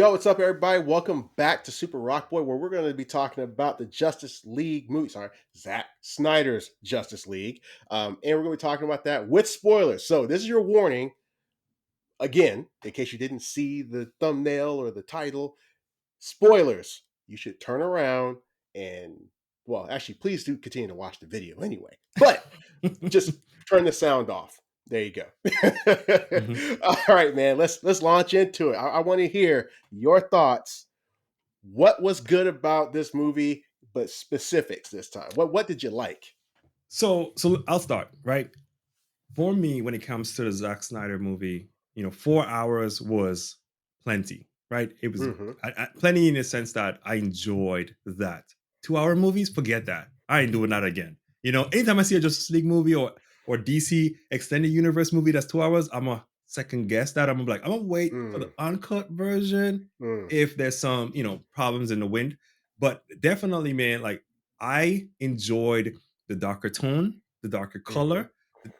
Yo, what's up, everybody? Welcome back to Super Rock Boy, where we're going to be talking about the Justice League movie. Sorry, Zack Snyder's Justice League. And we're going to be talking about that with spoilers. So, this is your warning again, in case you didn't see the thumbnail or the title. Spoilers. You should turn around and, well, actually, please do continue to watch the video anyway. But just turn the sound off. There you go. All right, man. Let's launch into it. I want to hear your thoughts. What was good about this movie, but specifics this time? What did you like? So I'll start, right? For me, when it comes to the Zack Snyder movie, 4 hours was plenty, right? It was Mm-hmm. plenty in the sense that I enjoyed that. 2 hour movies, forget that. I ain't doing that again. Anytime I see a Justice League movie or DC extended universe movie that's 2 hours, I'm a second guess that. I'm gonna wait for the Mm, uncut version mm, if there's some, problems in the wind. But definitely, man, like I enjoyed the darker tone, the darker mm-hmm. color,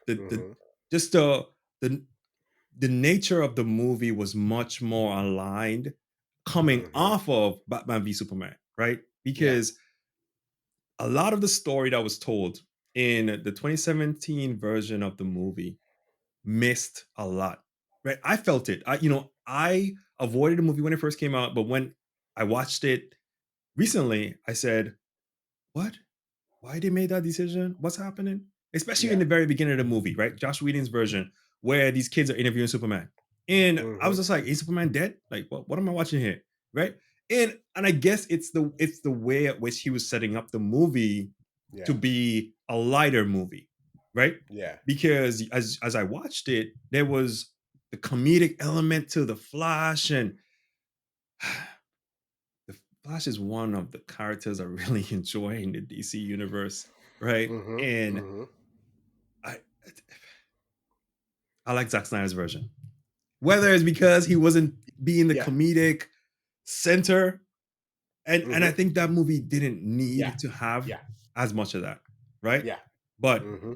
the Mm-hmm. just the the nature of the movie was much more aligned coming Mm-hmm. off of Batman v Superman, right? Yeah. Because a lot of the story that was told in the 2017 version of the movie missed a lot, right? I felt it. I avoided the movie when it first came out, but when I watched it recently, I said, "What? Why they made that decision? What's happening?" Especially in Yeah. the very beginning of the movie, right? Josh Whedon's version, where these kids are interviewing Superman, and I Mm-hmm. was just like, "Is Superman dead? Like, what am I watching here?" Right? And I guess it's the way at which he was setting up the movie to Yeah. be a lighter movie, right? Yeah. Because as I watched it, there was the comedic element to the Flash, and the Flash is one of the characters I really enjoy in the DC universe, right? Mm-hmm. And Mm-hmm. I I like Zack Snyder's version. Whether it's because he wasn't being the Yeah. comedic center, and I Mm-hmm. think that movie didn't Yeah. need to have Yeah. as much of that, right? Yeah. But Mm-hmm.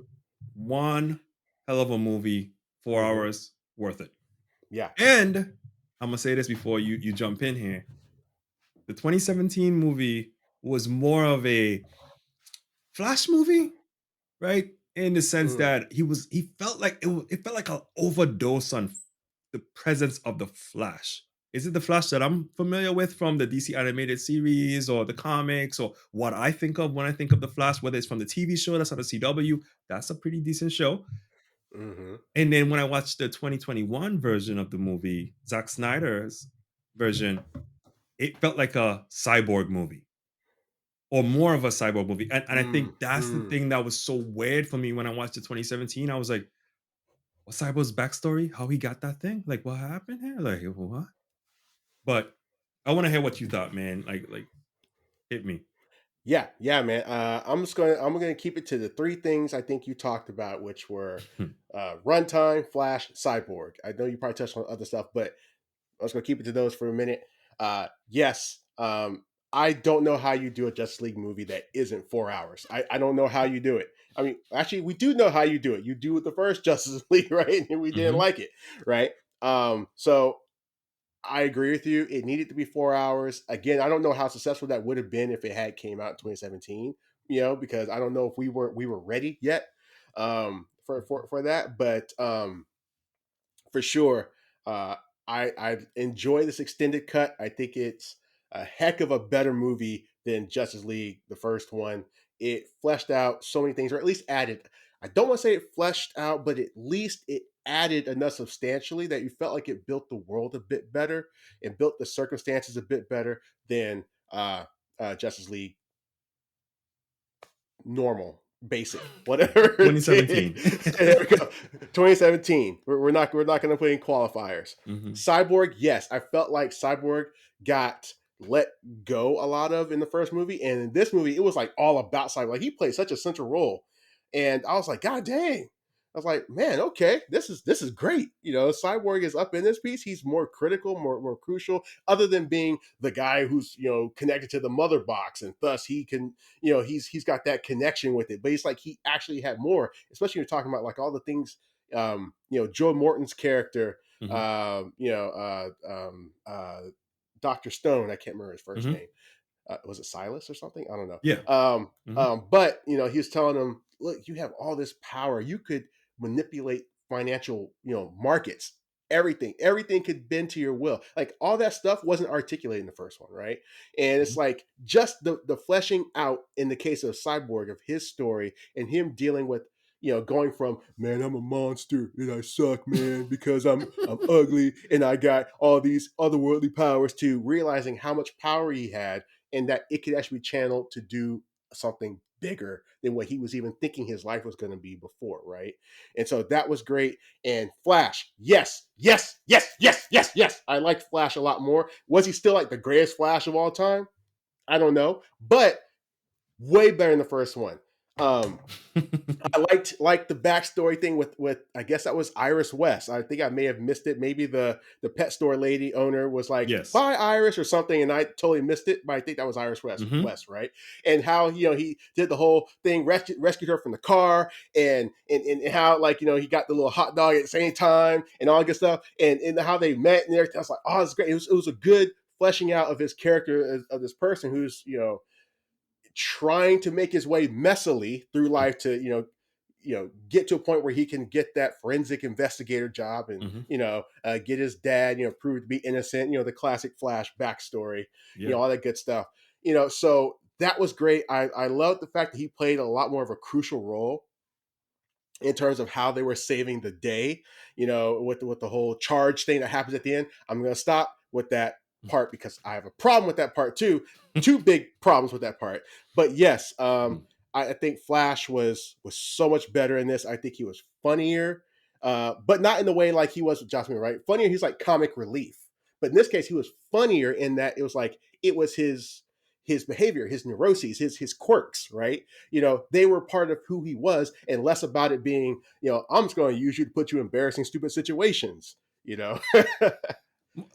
one hell of a movie, four Mm-hmm. hours worth it. Yeah. And I'm gonna say this before you jump in here. The 2017 movie was more of a Flash movie, right? In the sense Mm. that he felt like it felt like an overdose on the presence of the Flash. Is it the Flash that I'm familiar with from the DC animated series or the comics, or what I think of when I think of the Flash, whether it's from the TV show that's on the CW? That's a pretty decent show. Mm-hmm. And then when I watched the 2021 version of the movie, Zack Snyder's version, it felt like a cyborg movie, or more of a cyborg movie. And I Mm, think that's the mm. thing that was so weird for me when I watched the 2017. I was like, what's Cyborg's backstory? How he got that thing? Like, what happened here? Like, what? But I want to hear what you thought, man. Like, hit me. Yeah, yeah, man. I'm gonna keep it to the three things I think you talked about, which were runtime, Flash, Cyborg. I know you probably touched on other stuff, but I was gonna keep it to those for a minute. Yes, I don't know how you do a Justice League movie that isn't 4 hours. I don't know how you do it. I mean, actually, we do know how you do it. You do it the first Justice League, right? And we didn't Mhm. like it, right? So I agree with you. It needed to be 4 hours. Again, I don't know how successful that would have been if it had came out in 2017. Because I don't know if we were ready yet for that. But for sure, uh, I enjoy this extended cut. I think it's a heck of a better movie than Justice League, the first one. It fleshed out so many things, or at least added. I don't want to say it fleshed out, but at least it added enough substantially that you felt like it built the world a bit better and built the circumstances a bit better than Justice League normal, basic, whatever it did. 2017. There we go. 2017. We're not going to put in qualifiers. Mhm. Cyborg, yes, I felt like Cyborg got let go a lot of in the first movie, and in this movie, it was like all about Cyborg. Like he played such a central role, and I was like, God dang. I was like, man, okay, this is great. Cyborg is up in this piece. He's more critical, more crucial. Other than being the guy who's connected to the mother box, and thus he can he's got that connection with it, but it's like he actually had more, especially when you're talking about like all the things Joe Morton's character, Mhm. um you know uh um uh Dr. Stone. I can't remember his first Hmm. name. Was it Silas or something? I don't know. Yeah. Hmm. But he was telling him, look, you have all this power. You could manipulate financial, markets. Everything could bend to your will. Like all that stuff wasn't articulated in the first one, right? And it's Hmm. like just the fleshing out in the case of Cyborg of his story and him dealing with going from man, I'm a monster and I suck, man, because I'm ugly and I got all these otherworldly powers to realizing how much power he had and that it could actually be channeled to do something bigger than what he was even thinking his life was going to be before, right? And so that was great. And Flash, yes, yes, yes, yes, yes, yes. I liked Flash a lot more. Was he still like the greatest Flash of all time? I don't know, but way better than the first one. Um, I liked the backstory thing with I guess that was Iris West. I think I may have missed it. Maybe the pet store lady owner was like, Yes. "Bye, Iris" or something, and I totally missed it. But I think that was Iris Hmm. West, right? And how he did the whole thing, rescued her from the car, and how like he got the little hot dog at the same time and all that good stuff, and how they met and everything. I was like, oh, it's great. It was a good fleshing out of his character of this person who's trying to make his way messily through life to get to a point where he can get that forensic investigator job and Hmm. get his dad proved to be innocent, the classic Flash backstory, Yeah. all that good stuff, so that was great. I love the fact that he played a lot more of a crucial role in terms of how they were saving the day, with the whole charge thing that happens at the end. I'm going to stop with that part because I have a problem with that part too. Two big problems with that part. But yes, Mhm. I think Flash was so much better in this. I think he was funnier, but not in the way like he was with Joss Whedon, right? Funnier, he's like comic relief. But in this case, he was funnier in that it was his behavior, his neuroses, his quirks, right? They were part of who he was and less about it being, I'm just going to use you to put you in embarrassing, stupid situations, you know?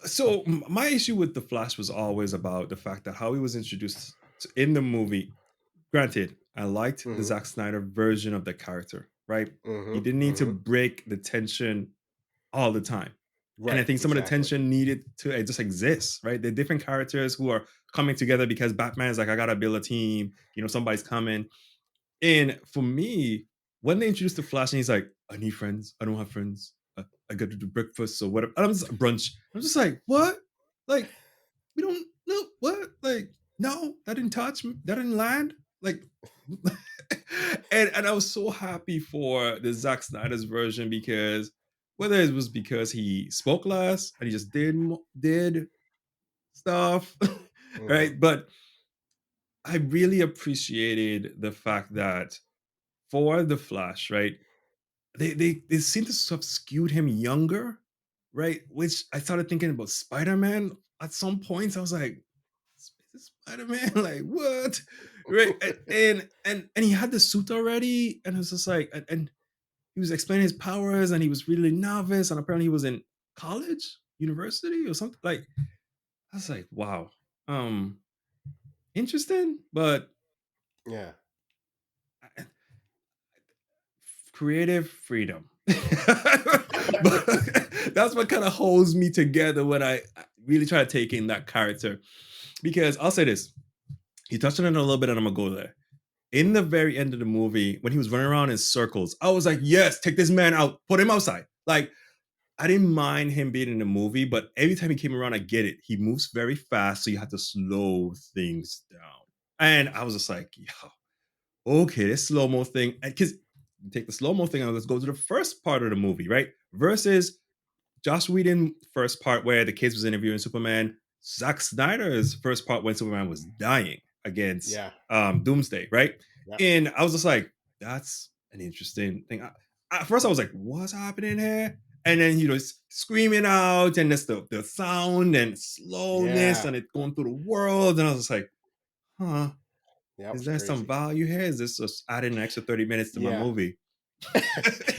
So my issue with the Flash was always about the fact that how he was introduced in the movie. Granted, I liked the hmm Zack Snyder version of the character, right? He hmm didn't need to hmm break the tension all the time. And I Right. think some of the Exactly. tension needed to just exist, right? The different characters who are coming together because Batman is like, I gotta build a team, somebody's coming. And for me, when they introduced the Flash and he's like, I need friends, I don't have friends. I got to do breakfast or whatever. And I'm just brunch. I'm just like, what? Like, we don't know what? Like, no, that didn't touch me. That didn't land. Like, and I was so happy for the Zack Snyder's version because whether it was because he spoke less and he just did stuff, hmm right? But I really appreciated the fact that for the Flash, right? They seem to have skewed him younger, right? Which I started thinking about Spider-Man at some points. I was like, is this Spider-Man? Like, what? Right. And he had the suit already. And it was just like, and he was explaining his powers and he was really novice. And apparently he was in college, university, or something. Like, I was like, wow. Um, interesting, but yeah. I- creative freedom. But that's what kind of holds me together when I really try to take in that character. Because I'll say this, you touched on it a little bit, and I'm gonna go there. In the hmm very end of the movie, when he was running around in circles, I was like, yes, take this man out, put him outside. Like, I didn't mind him being in the movie, but every time he came around, I get it. He moves very fast, so you have to slow things down. And I was just like, yo, okay, this slow mo thing. Because take the slow mo thing and let's go to the first part of the movie, right? Versus Josh Whedon first part where the kids was interviewing Superman, Zack Snyder's first part when Superman was dying against Yeah. Doomsday, right? Yeah. And I was just like, that's an interesting thing. At first, I was like, what's happening here? And then screaming out, and it's the sound and slowness, Yeah. and it going through the world, and I was just like, huh, Yeah. That is was there some crazy. value here? Is this just adding an extra 30 minutes to my Yeah. movie?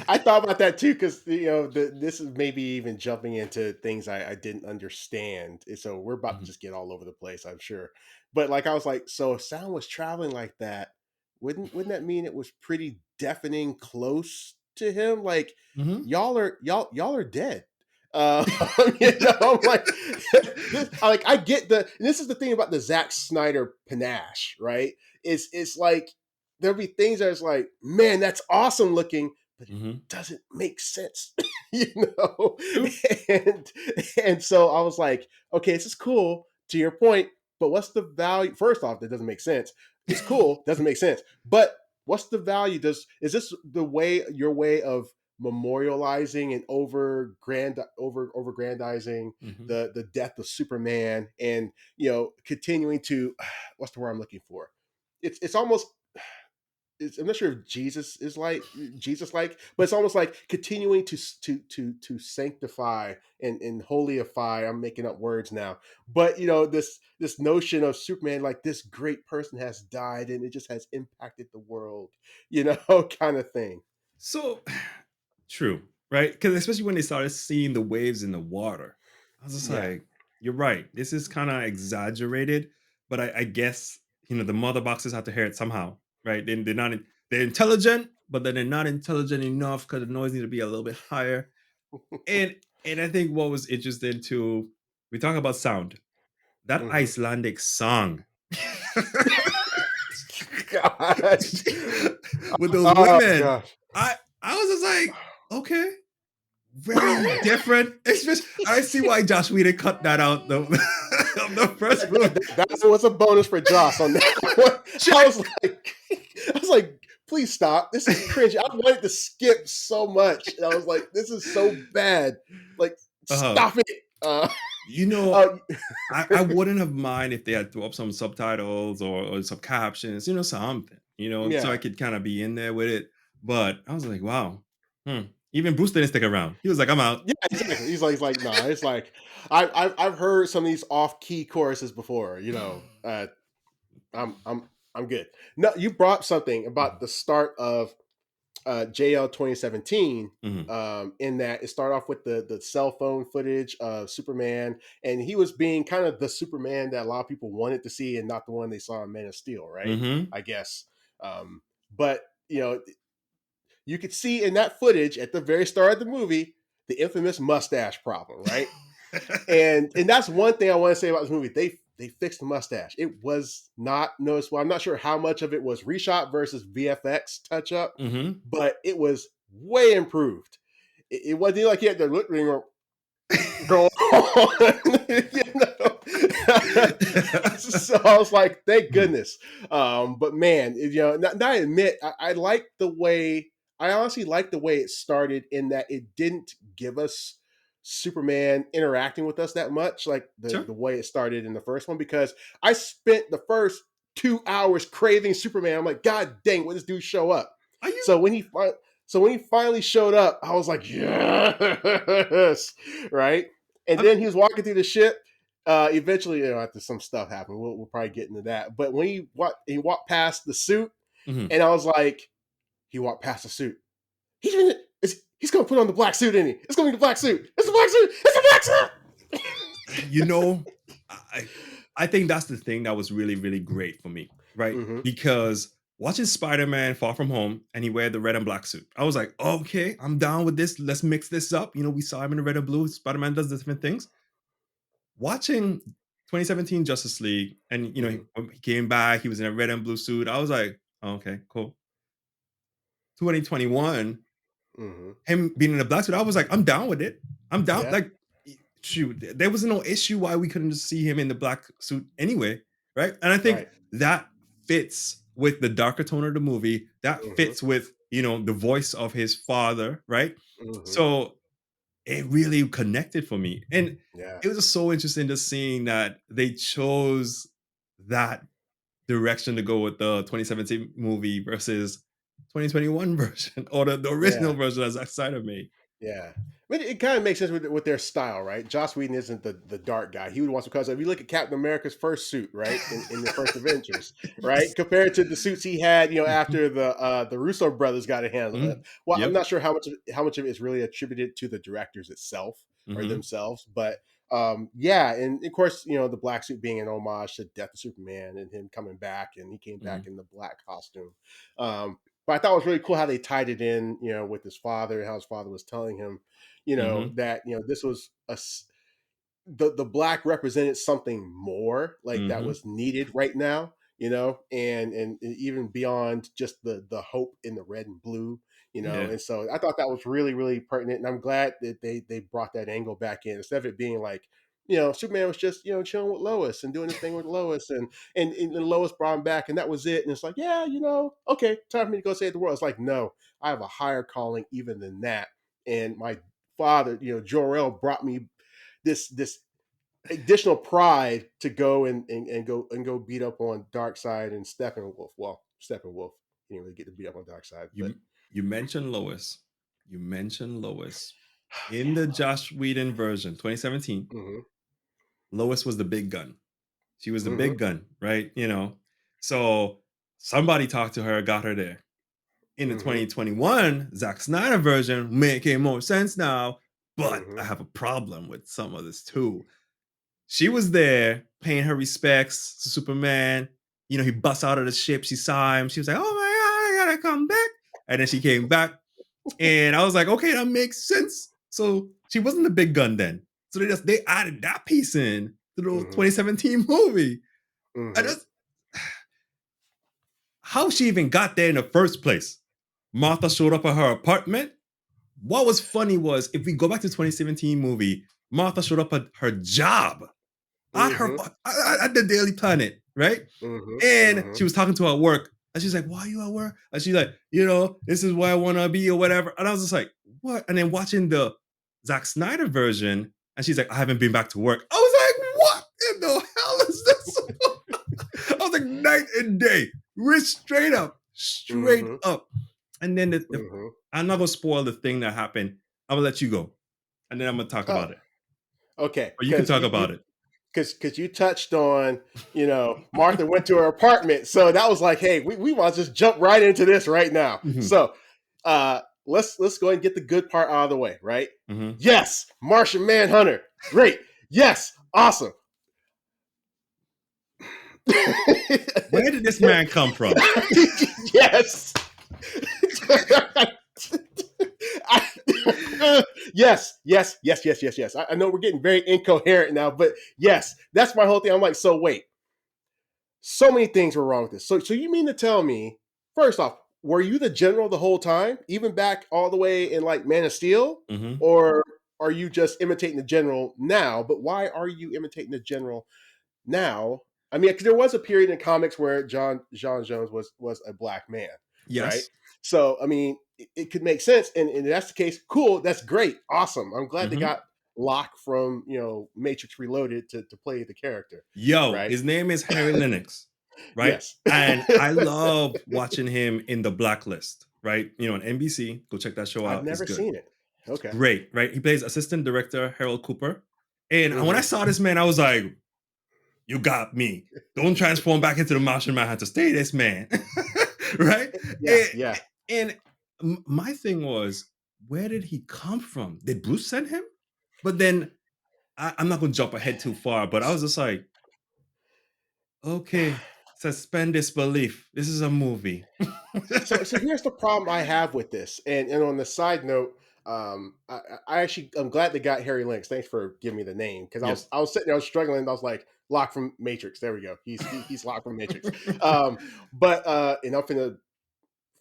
I thought about that too because this is maybe even jumping into things I didn't understand. So we're about to Mhm, just get all over the place, I'm sure. But like I was like, so if sound was traveling like that, wouldn't that mean it was pretty deafening close to him? Like mhm. y'all are dead. I'm like, I get this is the thing about the Zack Snyder panache, right? It's like there'll be things that's like, man, that's awesome looking, but it Mhm. doesn't make sense, you know. True. and and so I was like, okay, this is cool to your point, but what's the value? First off, that doesn't make sense. It's cool, doesn't make sense, but what's the value? Is this the way your way of memorializing and over grandizing Mhm. the death of Superman, and continuing to what's the word I'm looking for? It's almost I'm not sure if Jesus like, but it's almost like continuing to sanctify and holyify. I'm making up words now, but this notion of Superman, like this great person has died and it just has impacted the world, kind of thing. So true, right? Because especially when they started seeing the waves in the water, I was just Yeah. like, "You're right. This is kind of exaggerated." But I guess the mother boxes have to hear it somehow, right? They're not they're intelligent, but then they're not intelligent enough because the noise needs to be a little bit higher. And and I think what was interesting too, we talk about sound. That Hmm. Icelandic song God. with those Oh women, gosh. I was just like, okay, very different. Especially, I see why Josh Whedon cut that out the of the first movie. That was a bonus for Joss on that one. I Check. was like, I was like, please stop. This is cringe. I wanted to skip so much. And I was like, this is so bad. Like, Uh, stop it. you know, uh, I wouldn't have mind if they had throw up some subtitles or some captions, something, so I yeah. could kind of be in there with it. But I was like, wow. Even Bruce didn't stick around. He was like, I'm out. Yeah, exactly. He's like, nah. It's like I've heard some of these off key choruses before. I'm good. No, you brought something about Mhm. the start of JL 2017. Mhm. In that it started off with the cell phone footage of Superman, and he was being kind of the Superman that a lot of people wanted to see, and not the one they saw in Man of Steel, right? Mhm. I guess. But you could see in that footage at the very start of the movie the infamous mustache problem, right? And that's one thing I want to say about this movie. They fixed the mustache. It was not noticeable. I'm not sure how much of it was reshot versus VFX touch up, Mhm. but it was way improved. It wasn't like he had the lip ring go on. So I was like, thank Mhm. goodness. But man, now I admit, I like the way. I honestly like the way it started in that it didn't give us Superman interacting with us that much, like Sure. the way it started in the first one, because I spent the first 2 hours craving Superman. I'm like, God dang, when this dude show up? Are you? So when he finally showed up, I was like, yes, right. And I'm then he was walking through the ship. Eventually, after some stuff happened, we'll probably get into that. But when he walked past the suit, mhm. and I was like, he walked past the suit. He's gonna put on the black suit, isn't he? It's gonna be the black suit. It's the black suit. It's the black suit. You know, I I think that's the thing that was really, really great for me, right? Mm-hmm. Because watching Spider-Man Far From Home and he wear the red and black suit, I was like, okay, I'm down with this. Let's mix this up. We saw him in the red and blue. Spider-Man does different things. Watching 2017 Justice League, and Mm-hmm. when he came back, he was in a red and blue suit. I was like, oh, okay, cool. 2021, Mm-hmm. him being in a black suit, I was like, I'm down with it. I'm down. Yeah. Like, shoot, there was no issue why we couldn't just see him in the black suit anyway, right? And I think Right. that fits with the darker tone of the movie. That Mm-hmm. fits with the voice of his father, right? Mm-hmm. So it really connected for me, and Yeah. it was just so interesting to seeing that they chose that direction to go with the 2017 movie versus 2021 version or the original Yeah. version that Zack Snyder made. Yeah. I mean, it kind of makes sense with their style, right? Joss Whedon isn't the dark guy. He would want, because if you look at Captain America's first suit, right, in the first Avengers, right, Yes. compared to the suits he had, Mhm, after the Russo brothers got a handle it. mhm. Well, I'm Yep. not sure how much of it is really attributed to the directors itself or Mhm, themselves, but yeah, and of course, the black suit being an homage to Death of Superman and him coming back, and he came back mhm. in the black costume. Um, But I thought it was really cool how they tied it in, with his father, and how his father was telling him, Mhm. that this was the black represented something more like that Mhm. was needed right now, and even beyond just the hope in the red and blue, Yeah. and so I thought that was really really pertinent, and I'm glad that they brought that angle back in instead of it being like, Superman was just chilling with Lois and doing this thing with Lois, and Lois brought him back, and that was it, and it's like, yeah, okay, time for me to go save the world. It's like, no, I have a higher calling even than that, and my father, Jor-El, brought me this additional pride to go and go beat up on Darkseid and Steppenwolf. Well, Steppenwolf didn't really get to beat up on Darkseid, but You mentioned Lois. You mentioned Lois. In the Josh Whedon version, 2017, mm-hmm, Lois was the big gun. She was the mm-hmm, big gun, right? So somebody talked to her, got her there. In the mm-hmm, 2021 Zack Snyder version, making more sense now, but mm-hmm, I have a problem with some of this too. She was there paying her respects to Superman. He busts out of the ship. She saw him. She was like, "Oh my god, I gotta come back." And then she came back, and I was like, "Okay, that makes sense." So she wasn't the big gun then. So they added that piece in to the mm-hmm, 2017 movie. I mm-hmm. just how she even got there in the first place. Martha showed up at her apartment. What was funny was if we go back to 2017 movie, Martha showed up at her job Mm-hmm. at the Daily Planet, right? Mm-hmm. And Mm-hmm. she was talking to her at work, and she's like, "Why are you at work?" And she's like, "This is where I want to be or whatever." And I was just like, "What?" And then watching the Zack Snyder version, and she's like, "I haven't been back to work." I was like, "What in the hell is this?" I was like, night and day, rich straight Mm-hmm. up. And then Mm-hmm. I'm not gonna spoil the thing that happened. I'm gonna let you go, and then I'm gonna talk Oh, about it, okay. or you can Because talk you about it. because you touched on, Martha went to her apartment, so that was like, hey, we want to just jump right into this right now. Mhm, So let's go ahead and get the good part out of the way, right? mhm. Yes, Martian Manhunter, great. Yes, awesome. Where did this man come from? Yes. Yes, yes, yes, yes, yes, yes. I know we're getting very incoherent now, but yes, that's my whole thing. I'm like, so wait, so many things were wrong with this. So you mean to tell me, first off, were you the general the whole time, even back all the way in like Man of Steel, Mhm. or are you just imitating the general now? But why are you imitating the general now? I mean, because there was a period in comics where John Jones was a black man, right? Yes. So I mean, it could make sense, and if that's the case, cool. That's great, awesome. I'm glad they Mhm. got Locke from Matrix Reloaded to play the character, Yo, right? his name is Harry Lennox, right? Yes. And I love watching him in The Blacklist, right? On NBC. Go check that show I've out. It's never good. seen it. It's Okay. great, right? He plays assistant director Harold Cooper. And when I Mhm. saw this man, I was like, "You got me. Don't transform back into the Martian Manhunter. Stay this man." Right? Yeah, And, yeah. and my thing was, where did he come from? Did Bruce send him? But then I'm not going to jump ahead too far, but I was just like, okay, suspend disbelief. This is a movie. So here's the problem I have with this, and on the side note, I actually I'm glad they got Harry Links. Thanks for giving me the name because I was Yes. I was sitting there, I was struggling. I was like, Lock from Matrix. There we go. He's Lock from Matrix. But and I'm gonna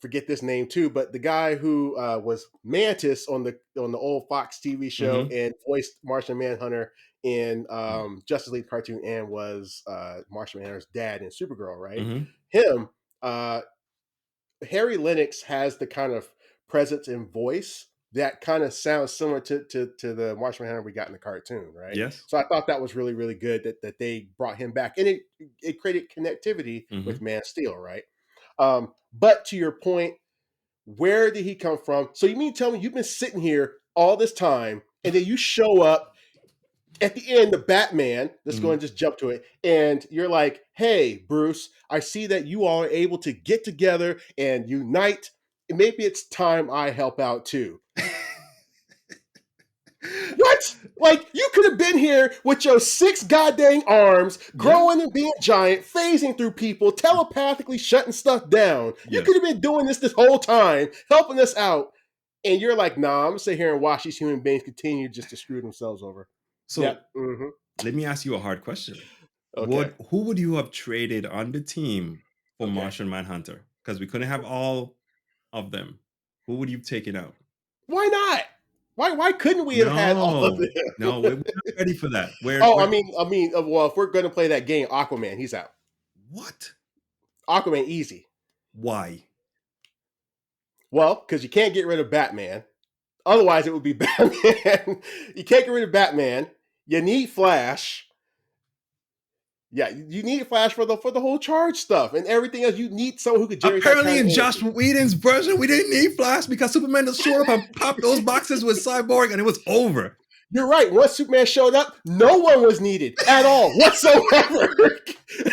forget this name too. But the guy who was Mantis on the old Fox TV show Hmm. and voiced Martian Manhunter in Justice League cartoon and was Martian Manhunter's dad in Supergirl, right? Hmm. Him. Harry Lennox has the kind of presence and voice that kind of sounds similar to the Martian Manhunter we got in the cartoon, right? Yes. So I thought that was really really good that they brought him back, and it created connectivity with Hmm. Man of Steel, right? But to your point, where did he come from? So you mean tell me you've been sitting here all this time, and then you show up at the end, the Batman, let's go Hmm. and just jump to it. And you're like, hey, Bruce, I see that you all are able to get together and unite. Maybe it's time I help out too. What? Like, you could have been here with your 6 goddamn arms, Yeah. growing and being giant, phasing through people, telepathically shutting stuff down. You Yes. could have been doing this whole time, helping us out. And you're like, nah, I'm gonna sit here and watch these human beings continue just to screw themselves over. Yep. So let me ask you a hard question. Okay. Who would you have traded on the team for Okay. Martian Manhunter? Because we couldn't have all of them. Who would you have taken out? Why not? Why couldn't we have had all of No, no, we're them? not ready for that. Oh, We're well, if we're gonna play that game, Aquaman, he's out. what? Aquaman, easy. Why? Well, because you can't get rid of Batman. Otherwise, it would be Batman. You can't get rid of Batman. You need Flash. Yeah, you need Flash for the whole charge stuff and everything else. You need someone who could generate that Apparently, kind of in Josh energy. Whedon's version, we didn't need Flash because Superman just showed up and popped those boxes with Cyborg, and it was over. You're right. Once Superman showed up, no one was needed at all whatsoever.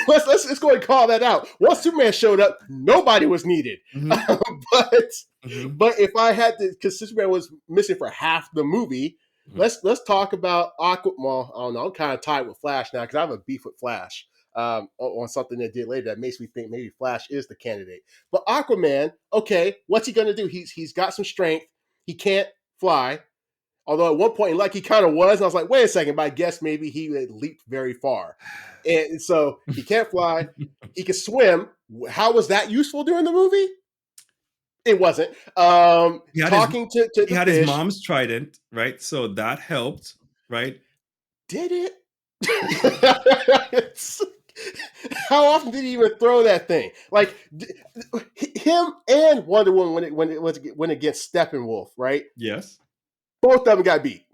let's go and call that out. Once Superman showed up, nobody was needed. Mhm, but mhm, but if I had to, because Superman was missing for half the movie, mhm. let's talk about Aqua. Well, I don't know. I'm kind of tied with Flash now because I have a beef with Flash on something they did later that makes me think maybe Flash is the candidate. But Aquaman, okay, what's he gonna do? He's got some strength. He can't fly. Although at one point, like he kind of was, and I was like, wait a second, but I guess maybe he had leaped very far. And so he can't fly. He can swim. How was that useful during the movie? It wasn't. He had his Talking to he the had his fish, mom's trident, right? So that helped, right? did it? How often did he even throw that thing? Like him and Wonder Woman when it against Steppenwolf, right? Yes. Both of them got beat.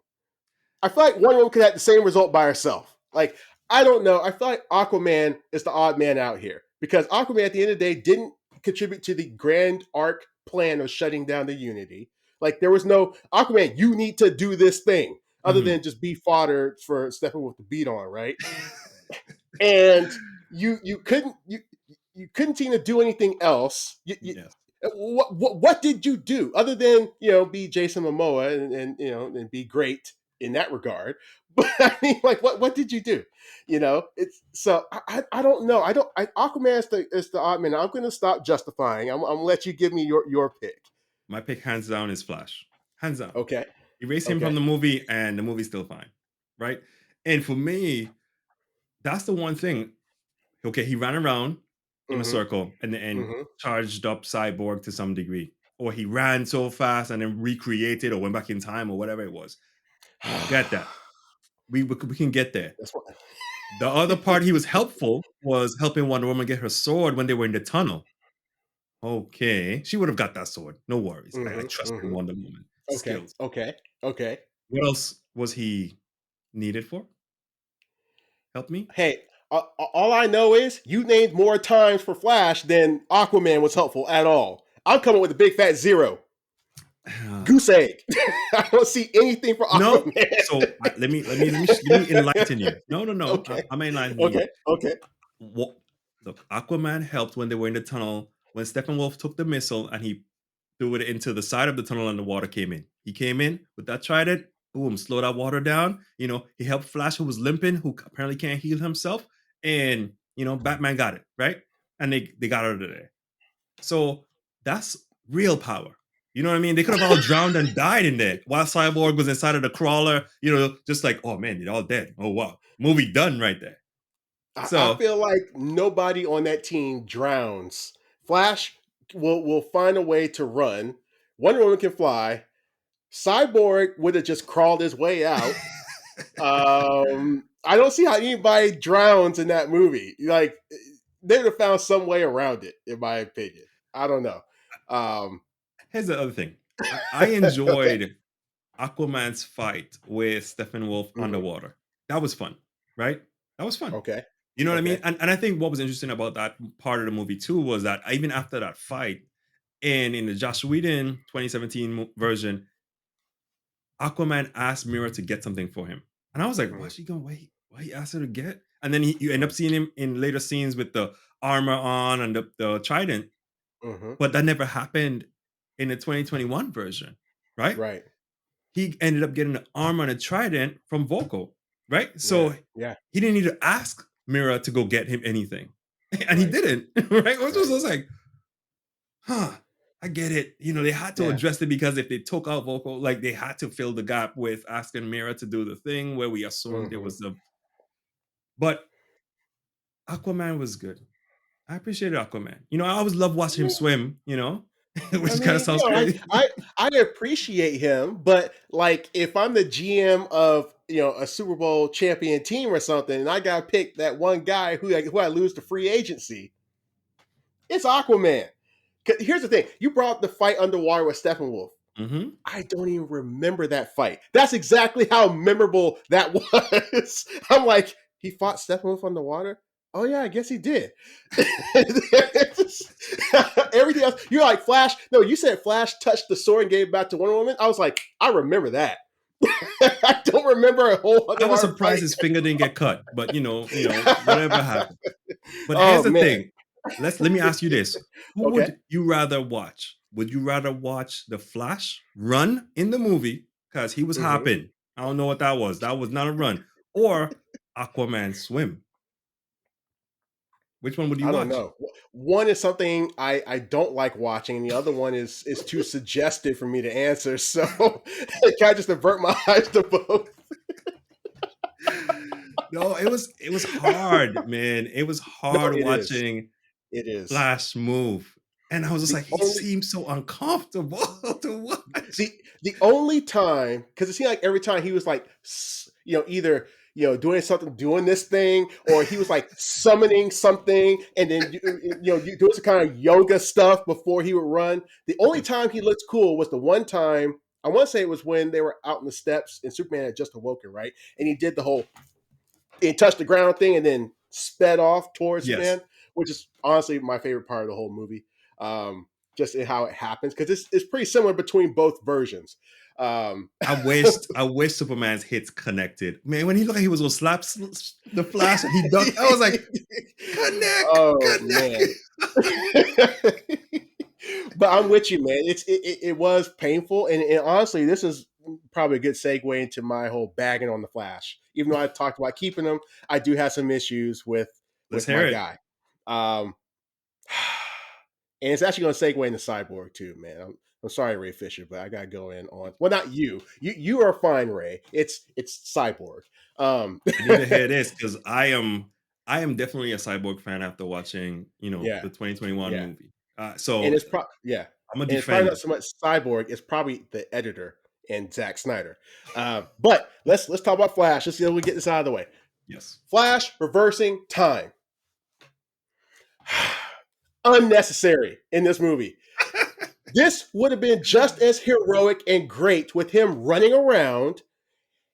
I feel like Wonder Woman could have the same result by herself. Like, I don't know. I feel like Aquaman is the odd man out here because Aquaman, at the end of the day, didn't contribute to the grand arc plan of shutting down the Unity. Like, there was no Aquaman. You need to do this thing other Mhm. than just be fodder for Steppenwolf to beat on, right? And you couldn't seem to do anything else. Yes. What did you do other than be Jason Momoa and be great in that regard? But I mean, like, what did you do? It's so I don't know. Aquaman is the odd man. I'm going to stop justifying. I'm going to let you give me your pick. My pick, hands down, is Flash. Hands down. Okay. Erase him from Okay. the movie, and the movie's still fine, right? And for me, that's the one thing. Okay, he ran around in a Mm-hmm. circle and Mm-hmm. charged up Cyborg to some degree, or he ran so fast and then recreated or went back in time or whatever it was. Get that? We can get there. That's what. The other part he was helpful was helping Wonder Woman get her sword when they were in the tunnel. Okay, she would have got that sword. No worries. I Mm-hmm. trust in Mm-hmm. Wonder Woman Okay. skills. Okay. Okay. What else was he needed for? Help me. Hey, all I know is you named more times for Flash than Aquaman was helpful at all. I'm coming with a big fat zero. Goose egg. I don't see anything for No. Aquaman. So let me enlighten you. No, no, no. Okay. I'm enlightening you. Okay. Okay. What, look, Aquaman helped when they were in the tunnel when Steppenwolf took the missile and he threw it into the side of the tunnel and the water came in. He came in with that trident, boom, slow that water down. He helped Flash, who was limping, who apparently can't heal himself, and Batman got it right, and they got out of there. So that's real power. You know what I mean? They could have all drowned and died in there while Cyborg was inside of the crawler. Just like, oh man, they're all dead. Oh wow, movie done right there. I So feel like nobody on that team drowns. Flash will find a way to run. Wonder Woman can fly. Cyborg would have just crawled his way out. I don't see how anybody drowns in that movie. Like, they would have found some way around it, in my opinion. I don't know. Um, here's the other thing. I okay. enjoyed Aquaman's fight with Steppenwolf Hmm. underwater. That was fun, right? That was fun. Okay. You know what I mean? Okay. And I think what was interesting about that part of the movie too was that even after that fight, and in the Josh Whedon 2017 version, Aquaman asked Mira to get something for him. And I was like, Hmm. what's she going to wait? What he asked her to get? And then you end up seeing him in later scenes with the armor on and the trident, Hmm. but that never happened in the 2021 version, right? Right. he ended up getting an armor and a trident from Volko, right? Yeah. So Yeah. he didn't need to ask Mira to go get him anything, and he Right. didn't, right? Which was Right. just like, huh, I get it. They had to Yeah. address it because if they took out Volko, like they had to fill the gap with asking Mira to do the thing where we assumed it Hmm. was the. But Aquaman was good. I appreciated Aquaman. I always love watching him swim. I Which kind of mean, sounds crazy. I appreciate him, but like if I'm the GM of a Super Bowl champion team or something, and I got to pick that one guy who I lose to free agency, it's Aquaman. 'Cause here's the thing: you brought up the fight underwater with Steppenwolf. Hmm. I don't even remember that fight. That's exactly how memorable that was. I'm like, he fought Steppenwolf underwater. Oh yeah, I guess he did. Everything else, you're like Flash. No, you said Flash touched the sword and gave it back to Wonder Woman. I was like, I remember that. I don't remember a whole I was underwater surprised fight. his finger didn't get cut, but whatever happened. But here's Oh the man. thing. Let me ask you this. Who Okay. would you rather watch? Would you rather watch the Flash run in the movie because he was Hmm. hopping? I don't know what that was. That was not a run. Or Aquaman swim. Which one would you I don't watch? know. One is something I don't like watching, and the other one is too suggestive for me to answer. So can I just avert my eyes to both? No, it was hard, man. It was No, hard it is. watching It is. Flash move. And I was just The like, he only seems so uncomfortable to watch. the only time, because it seemed like every time he was like either doing something, doing this thing, or he was like summoning something, and then you doing some kind of yoga stuff before he would run. The only time he looked cool was the one time, I want to say it was when they were out in the steps and Superman had just awoken, right? And he did the whole it touched the ground thing and then sped off towards Yes. Superman, which is honestly my favorite part of the whole movie. Just in how it happens, because it's pretty similar between both versions. Um, I wish Superman's hits connected. Man, when he looked like he was gonna slap the Flash and he ducked, I was like, connect, oh connect. man. But I'm with you, man. It was painful, and honestly, this is probably a good segue into my whole bagging on the Flash. Even though I talked about keeping him, I do have some issues Let's with hear my it. guy. Um, and it's actually going to segue into Cyborg too, man. I'm sorry, Ray Fisher, but I got to go in on. Well, not you. You are fine, Ray. It's Cyborg. Um, I need to hear this because I am definitely a Cyborg fan after watching, yeah, the 2021 yeah, movie. and So yeah, I'm a and it's probably not defender. so much Cyborg. It's probably the editor and Zack Snyder. But let's talk about Flash. Let's see if we get this out of the way. Yes. Flash reversing time. Unnecessary in this movie. This would have been just as heroic and great with him running around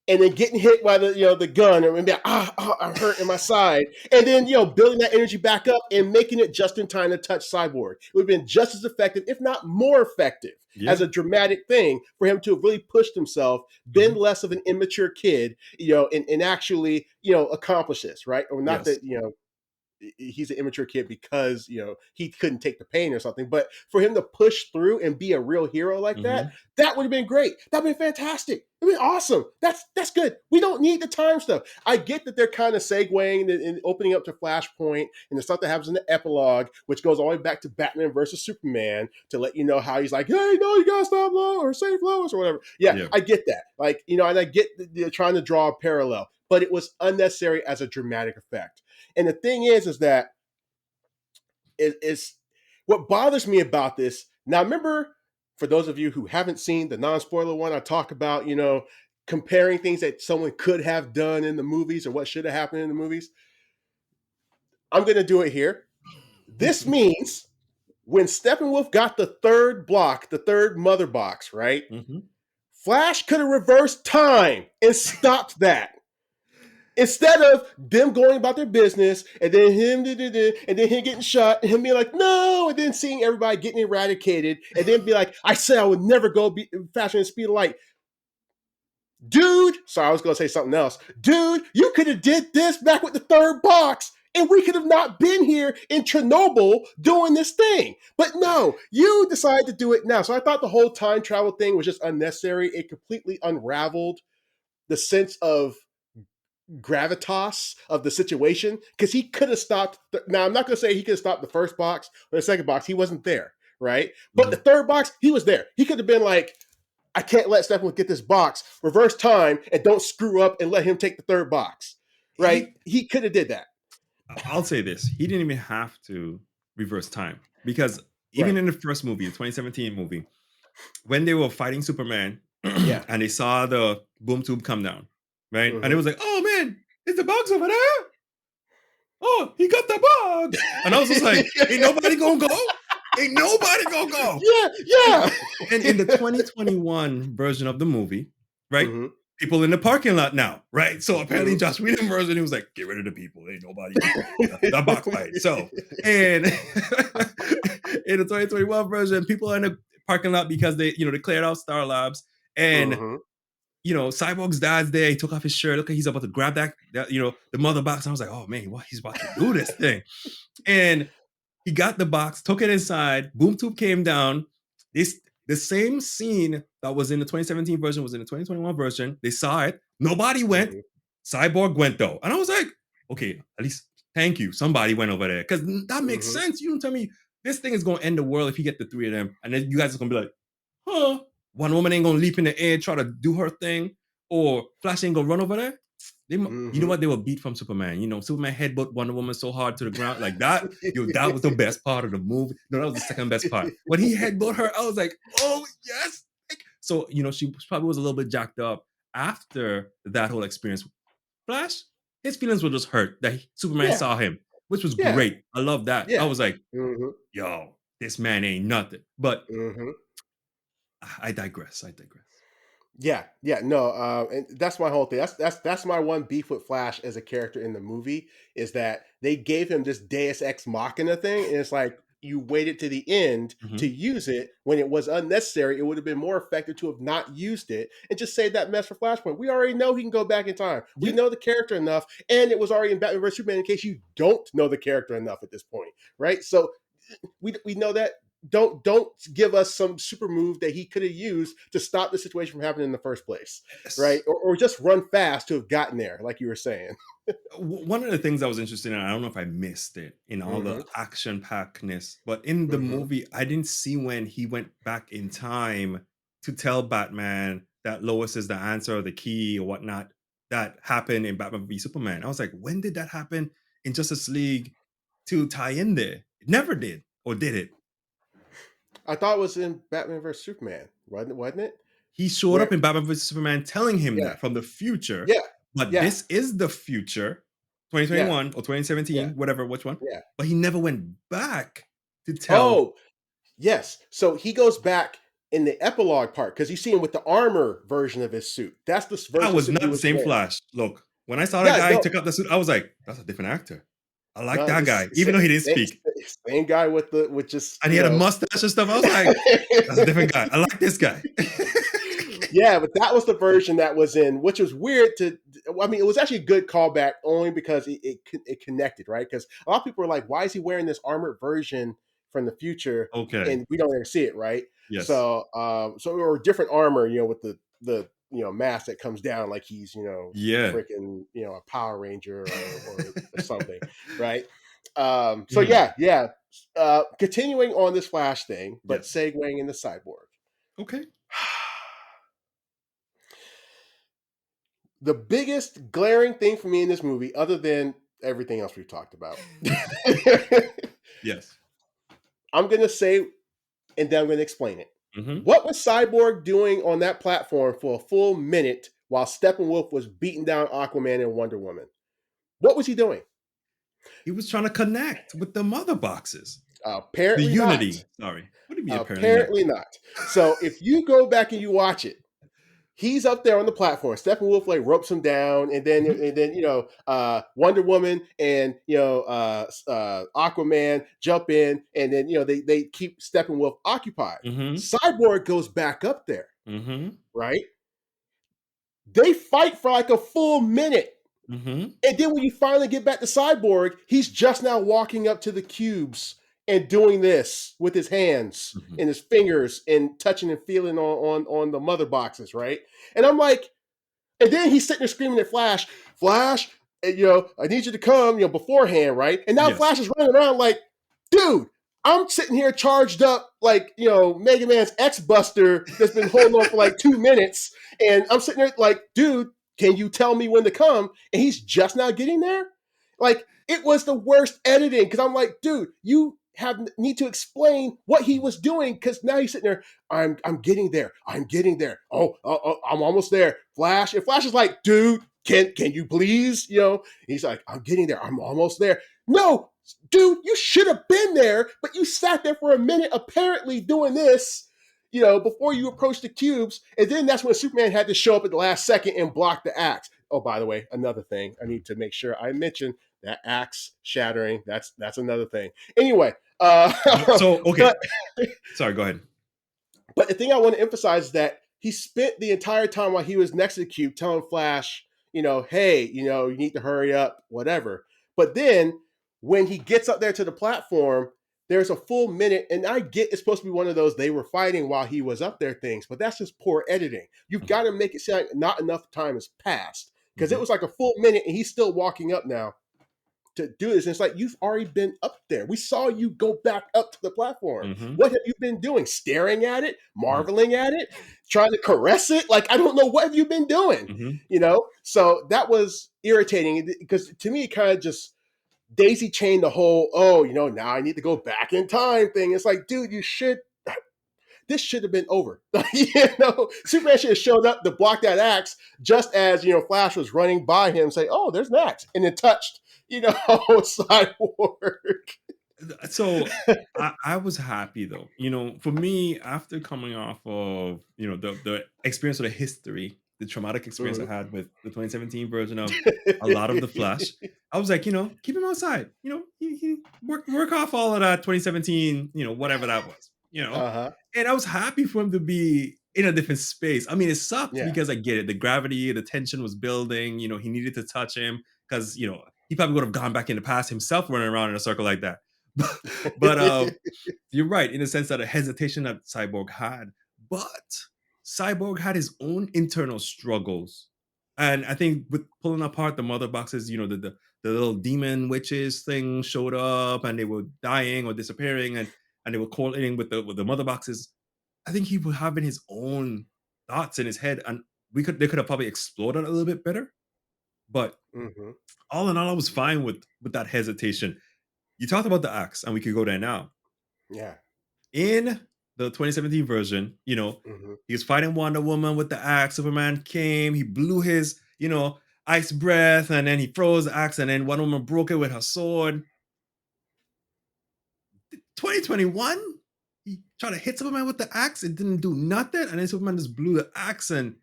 and then getting hit by the gun and be like, I'm hurt in my side. And then, building that energy back up and making it just in time to touch Cyborg. It would have been just as effective, if not more effective, as Yeah. a dramatic thing for him to have really pushed himself, been Mhm. less of an immature kid, and actually, accomplish this, right? Or not Yes. that, he's an immature kid because he couldn't take the pain or something, but for him to push through and be a real hero like that, Mhm. that would have been great. That'd been fantastic. It'd been awesome. That's good. We don't need the time stuff. I get that they're kind of segueing and opening up to Flashpoint and the stuff that happens in the epilogue, which goes all the way back to Batman versus Superman to let you know how he's like, hey, no, you gotta stop Lois or save Lois or whatever. Yeah, Yeah. I get that. Like, and I get trying to draw a parallel, but it was unnecessary as a dramatic effect. And the thing is that is what bothers me about this. Now, remember, for those of you who haven't seen the non-spoiler one, I talk about, comparing things that someone could have done in the movies or what should have happened in the movies. I'm going to do it here. This means when Steppenwolf got the third block, the third mother box, right? Mhm. Flash could have reversed time and stopped that. Instead of them going about their business and then him and then him getting shot and him being like, no, and then seeing everybody getting eradicated and then be like, I said I would never go be faster than the speed of light. Dude, sorry, I was gonna say something else. Dude, you could have did this back with the third box and we could have not been here in Chernobyl doing this thing. But no, you decided to do it now. So I thought the whole time travel thing was just unnecessary. It completely unraveled the sense of gravitas of the situation, because he could have stopped. Now, I'm not going to say he could have stopped the first box or the second box. He wasn't there, right? But the third box, he was there. He could have been like, I can't let Steppenwolf get this box, reverse time, and don't screw up and let him take the third box, right? He could have did that. I'll say this. He didn't even have to reverse time, because even Right. in the first movie, the 2017 movie, when they were fighting Superman Yeah. and they saw the boom tube come down, right? And it Mhm. was like, oh man, is the box over there? Oh, he got the box. And I was just like, ain't nobody gonna go? Ain't nobody gonna go. Yeah. And in the 2021 version of the movie, right? Mhm. People in the parking lot now, right? So apparently Mhm. Josh Whedon version, he was like, get rid of the people. Ain't nobody that box fight. So, and in the 2021 version, people are in the parking lot because they cleared out Star Labs, and Mhm. Cyborg's dad's there. He took off his shirt. Look, he's about to grab that the mother box. I was like, oh man, what, he's about to do this thing. And he got the box, took it inside. Boom tube came down. The same scene that was in the 2017 version was in the 2021 version. They saw it. Nobody went. Mhm. Cyborg went though, and I was like, okay, at least thank you. Somebody went over there, because that makes Mhm. sense. You don't tell me this thing is gonna end the world if you get the three of them, and then you guys are gonna be like, huh? One woman ain't gonna leap in the air, try to do her thing, or Flash ain't gonna run over there. You know Mhm. what? They were beat from Superman. Superman headbutt Wonder Woman so hard to the ground like that. That was the best part of the movie. No, that was the second best part. When he headbutt her, I was like, oh yes. So she probably was a little bit jacked up after that whole experience. Flash, his feelings were just hurt that Superman Yeah. saw him, which was Yeah. great. I love that. I Yeah. was like, Mhm. yo, this man ain't nothing. But Mhm. I digress. Yeah, no, and that's my whole thing. That's my one beef with Flash as a character in the movie, is that they gave him this Deus Ex Machina thing, and it's like you waited to the end to Mhm. use it when it was unnecessary. It would have been more effective to have not used it and just save that mess for Flashpoint. We already know he can go back in time. We Yeah. know the character enough, and it was already in Batman vs Superman. In case you don't know the character enough at this point, right? So we know that. Don't give us some super move that he could have used to stop the situation from happening in the first place, right? Yes. Or just run fast to have gotten there, like you were saying. One of the things I was interested in, I don't know if I missed it in all the Mm-hmm. action packedness, but in the Mm-hmm. movie, I didn't see when he went back in time to tell Batman that Lois is the answer or the key or whatnot that happened in Batman v Superman. I was like, when did that happen in Justice League to tie in there? It never did, or did it? I thought it was in Batman vs Superman, wasn't it? He showed up Where? in Batman vs Superman telling him Yeah, that from the future, yeah, but yeah, this is the future, yeah, 2021 or yeah, 2017, whatever, which one. yeah. But he never went back to tell. Oh, yes. So he goes back in the epilogue part because you see him with the armor version of his suit. That's the That version of was suit he not the was same wearing. Flash. Look, when I saw that Yeah, guy no, took out the suit, I was like, that's a different actor. I like no, that this guy, even though he didn't speak. same guy with just And he had a mustache and stuff. I was like, that's a different guy. I like this guy. Yeah, but that was the version that was in, which was weird to. I mean, it was actually a good callback only because it connected, right? Because a lot of people were like, "Why is he wearing this armored version from the future?" Okay. And we don't ever see it, right? Yes. So or different armor, with the mask that comes down like he's Yeah. freaking a Power Ranger or something, right? So Mhm. yeah. Continuing on this Flash thing, but Yes. segueing into Cyborg. Okay. The biggest glaring thing for me in this movie, other than everything else we've talked about, Yes. I'm going to say, and then I'm going to explain it. Mhm. What was Cyborg doing on that platform for a full minute while Steppenwolf was beating down Aquaman and Wonder Woman? What was he doing? He was trying to connect with the mother boxes. The Apparently not. Unity. Sorry. What do you mean apparently not? Apparently not. So if you go back and you watch it, he's up there on the platform. Steppenwolf like ropes him down, and then Mhm. Wonder Woman and Aquaman jump in, and then they keep Steppenwolf occupied. Mhm. Cyborg goes back up there, Mhm. right? They fight for like a full minute. Mm-hmm. And then when you finally get back to Cyborg, he's just now walking up to the cubes and doing this with his hands Mm-hmm. and his fingers and touching and feeling on the mother boxes, right? And I'm like, and then he's sitting there screaming at Flash, Flash, I need you to come, beforehand, right? And now Yes. Flash is running around like, dude, I'm sitting here charged up like, Mega Man's X Buster that's been holding on for like 2 minutes. And I'm sitting there like, dude, can you tell me when to come? And he's just now getting there. Like, it was the worst editing because I'm like, dude, you need to explain what he was doing because now he's sitting there. I'm getting there. I'm getting there. Oh, I'm almost there. Flash. And Flash is like, dude, can you please? He's like, I'm getting there. I'm almost there. No, dude, you should have been there, but you sat there for a minute, apparently doing this, before you approached the cubes. And then that's when Superman had to show up at the last second and block the axe. Oh, by the way, another thing I need to make sure I mention that axe shattering. That's another thing. Anyway, So okay, but sorry. Go ahead. but the thing I want to emphasize is that he spent the entire time while he was next to the cube telling Flash, hey, you need to hurry up, whatever. But then when he gets up there to the platform, there's a full minute, and I get it's supposed to be one of those they were fighting while he was up there things, but that's just poor editing. You've got to make it sound like not enough time has passed because it Mm-hmm. was like a full minute, and he's still walking up now to do this. And it's like, you've already been up there. We saw you go back up to the platform. Mm-hmm. What have you been doing? Staring at it, marveling at it, trying to caress it? Like, I don't know. What have you been doing? Mm-hmm. So that was irritating because to me, it kind of just daisy chained the whole, now I need to go back in time thing. It's like, dude, this should have been over. Superman should have showed up to block that axe just as, Flash was running by him, say, oh, there's an axe, and then touched, Cyborg. So I was happy though. For me, after coming off of the experience of the history, the traumatic experience I Mhm. had with the 2017 version of a lot of the Flash, I was like, keep him outside. He work off all of that 2017, whatever that was. Uh-huh. And I was happy for him to be in a different space. I mean, it sucked Yeah. because I get it. The gravity, the tension was building. He needed to touch him because he probably would have gone back in the past himself, running around in a circle like that. but you're right in the sense that a hesitation that Cyborg had, but Cyborg had his own internal struggles, and I think with pulling apart the mother boxes, the little demon witches thing showed up, and they were dying or disappearing, and they were correlating with the mother boxes. I think he was having his own thoughts in his head, and they could have probably explored it a little bit better. But Hmm. all in all, I was fine with that hesitation. You talked about the axe, and we could go there now. Yeah. In the 2017 version, Hmm. he was fighting Wonder Woman with the axe. Superman came, he blew his, ice breath, and then he froze the axe, and then Wonder Woman broke it with her sword. 2021, he tried to hit Superman with the axe, it didn't do nothing, and then Superman just blew the axe, and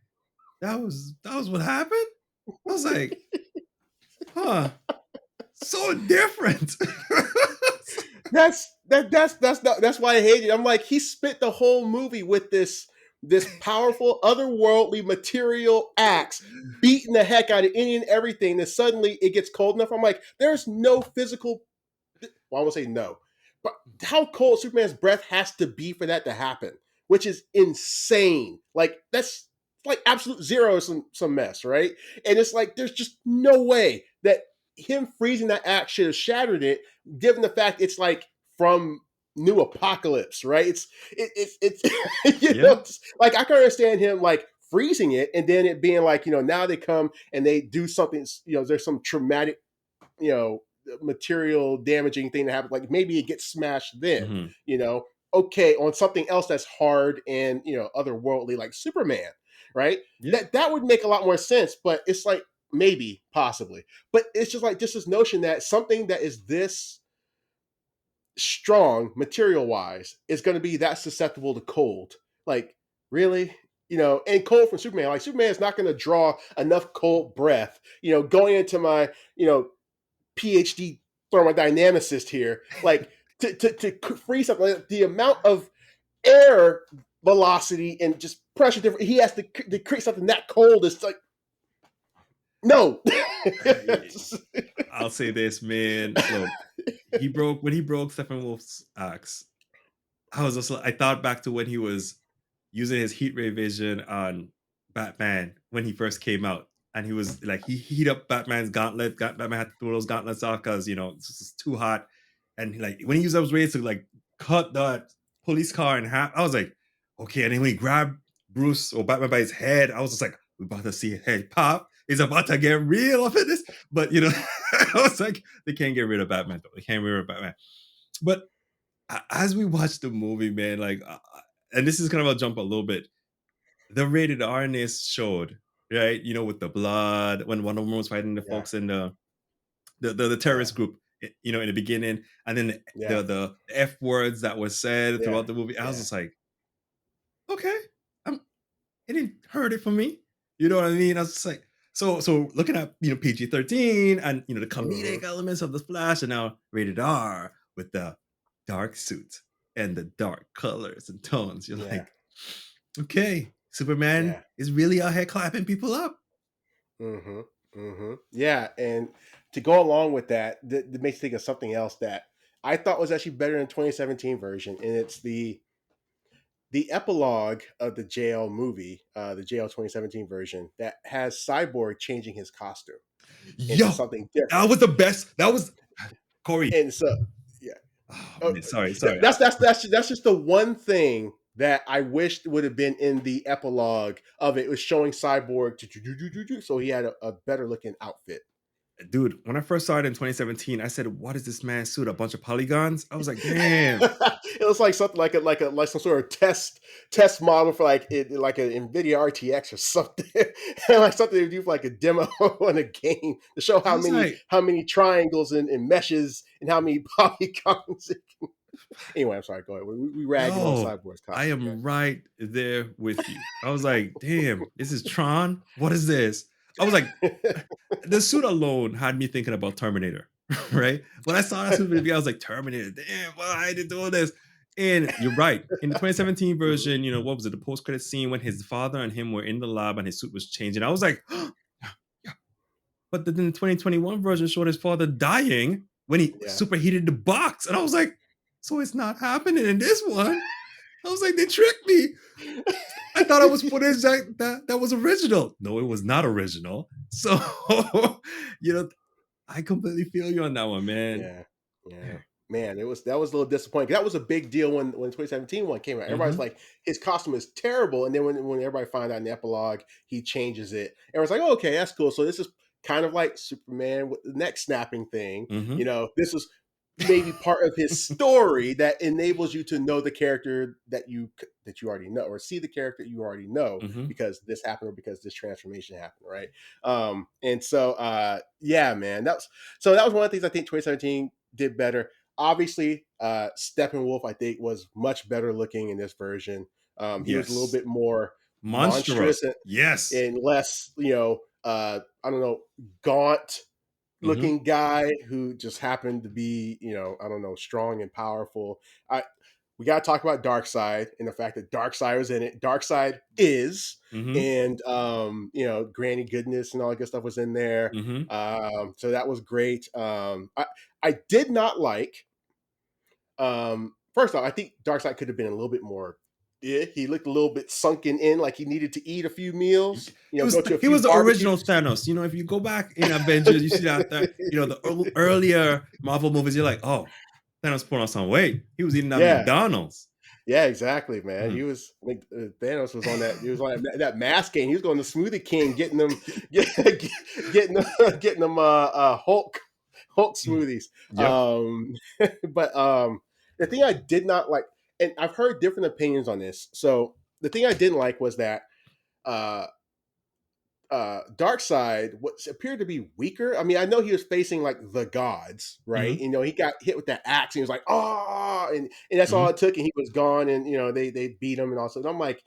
that was what happened. I was like, huh, so different. That's why I hate it. I'm like, he spent the whole movie with this powerful otherworldly material axe beating the heck out of any and everything. Then suddenly it gets cold enough. I'm like, there's no physical. Well, I won't say no, but how cold Superman's breath has to be for that to happen, which is insane. Like, that's like absolute zero, some mess, right? And it's like there's just no way that him freezing that axe should have shattered it, given the fact it's like from New Apocalypse, right? It's Yeah. like I can understand him like freezing it and then it being like, now they come and they do something, there's some traumatic, you know, material damaging thing that happens. Like maybe it gets smashed then, Mhm. you know. Okay, on something else that's hard and otherworldly like Superman, right? Yeah. That would make a lot more sense, but it's like maybe, possibly. But it's just like just this notion that something that is this strong material wise is going to be that susceptible to cold. Like, really? And cold from Superman. Like, Superman is not going to draw enough cold breath, going into my, PhD thermodynamicist here, like to freeze something. Like, the amount of air velocity and just pressure difference he has to create something that cold is like, No. I'll say this, man. Look, when he broke Steppenwolf's axe. I was just I thought back to when he was using his heat ray vision on Batman when he first came out. And he was like, he heat up Batman's gauntlet. Batman had to throw those gauntlets off because, it's just too hot. And like, when he used those rays to like cut that police car in half, I was like, okay. And then when he grabbed Bruce or Batman by his head, I was just like, we're about to see his head pop. It's about to get real up in this. But, I was like, they can't get rid of Batman, though. They can't get rid of Batman. But as we watch the movie, man, like, and this is kind of a jump a little bit, the rated R-ness showed, right? With the blood when Wonder Woman was fighting the Yeah. folks in the terrorist group, in the beginning, and then the F words that was said throughout the movie. I was just like, okay, it didn't hurt it for me. You know what I mean? I was just like, so looking at PG-13 and the comedic elements of the Flash, and now rated R with the dark suit and the dark colors and tones. You're like, okay, Superman is really out here clapping people up. Yeah, and to go along with that, that makes me think of something else that I thought was actually better than the 2017 version, and it's the epilogue of the jail movie, the jail 2017 version, that has Cyborg changing his costume into something different. That was the best. That was Corey. And so, oh, man, sorry. That's just the one thing that I wished would have been in the epilogue of it. It was showing Cyborg so he had a better looking outfit. Dude, when I first saw it in 2017, I said, "What is this man's suit? A bunch of polygons?" I was like, "Damn!" It was like something like some sort of test model for like an NVIDIA RTX or something, like something to do for like a demo on a game to show how many triangles and meshes and how many polygons. Anyway, I'm sorry. Go ahead. We ragging on Cyborg's costume. I am right there with you. I was like, "Damn, this is Tron. What is this?" I was like, the suit alone had me thinking about Terminator, right? When I saw that suit movie, I was like, Terminator, damn, why are they doing this? And you're right. In the 2017 version, what was it? The post-credit scene when his father and him were in the lab and his suit was changing. I was like, yeah. But then the 2021 version showed his father dying when he superheated the box. And I was like, so it's not happening in this one. I was like, they tricked me. I thought it was footage that was original. No, it was not original. So, I completely feel you on that one, man. Yeah. Man, that was a little disappointing. That was a big deal when 2017 one came out. Everybody's like, his costume is terrible. And then when everybody found out in the epilogue, he changes it. Everyone's like, oh, okay, that's cool. So this is kind of like Superman with the neck snapping thing. This is maybe part of his story that enables you to know the character that you already know, or see the character you already know because this happened or because this transformation happened, right? And so man, that was one of the things I think 2017 did better. Obviously, Steppenwolf I think was much better looking in this version. He was a little bit more monstrous and less, I don't know, gaunt looking guy who just happened to be, I don't know, strong and powerful. We got to talk about Darkseid and the fact that Darkseid was in it. Darkseid is, and Granny Goodness and all that good stuff was in there. So that was great. I did not like. First off, I think Darkseid could have been a little bit more. Yeah, he looked a little bit sunken in, like he needed to eat a few meals. He was the original Thanos. If you go back in Avengers, you see that the earlier Marvel movies, you're like, oh, Thanos put on some weight. He was eating at McDonald's. Yeah, exactly, man. He was Thanos was on that. He was on that Mask King. He was going to Smoothie King, getting them Hulk smoothies. But the thing I did not like. And I've heard different opinions on this. So the thing I didn't like was that Darkseid appeared to be weaker. I mean, I know he was facing like the gods, right? He got hit with that axe and he was like, oh, and that's all it took, and he was gone, and they beat him and all. So I'm like,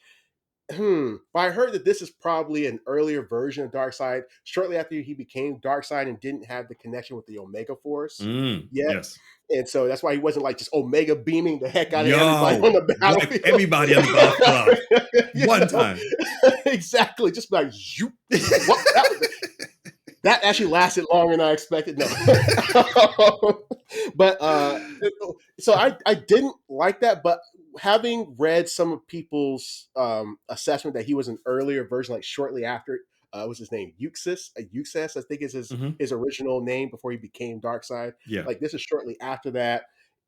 but I heard that this is probably an earlier version of Darkseid, shortly after he became Darkseid and didn't have the connection with the Omega Force yet. Yes. And so that's why he wasn't like just Omega beaming the heck out of everybody on the battlefield. Like everybody on the battlefield. One time. Exactly. Just like, That actually lasted longer than I expected. No, but so I didn't like that. But having read some of people's assessment that he was an earlier version, like shortly after, what's his name? Euxis, I think is Mhm. his original name before he became Darkseid. Yeah. Like this is shortly after that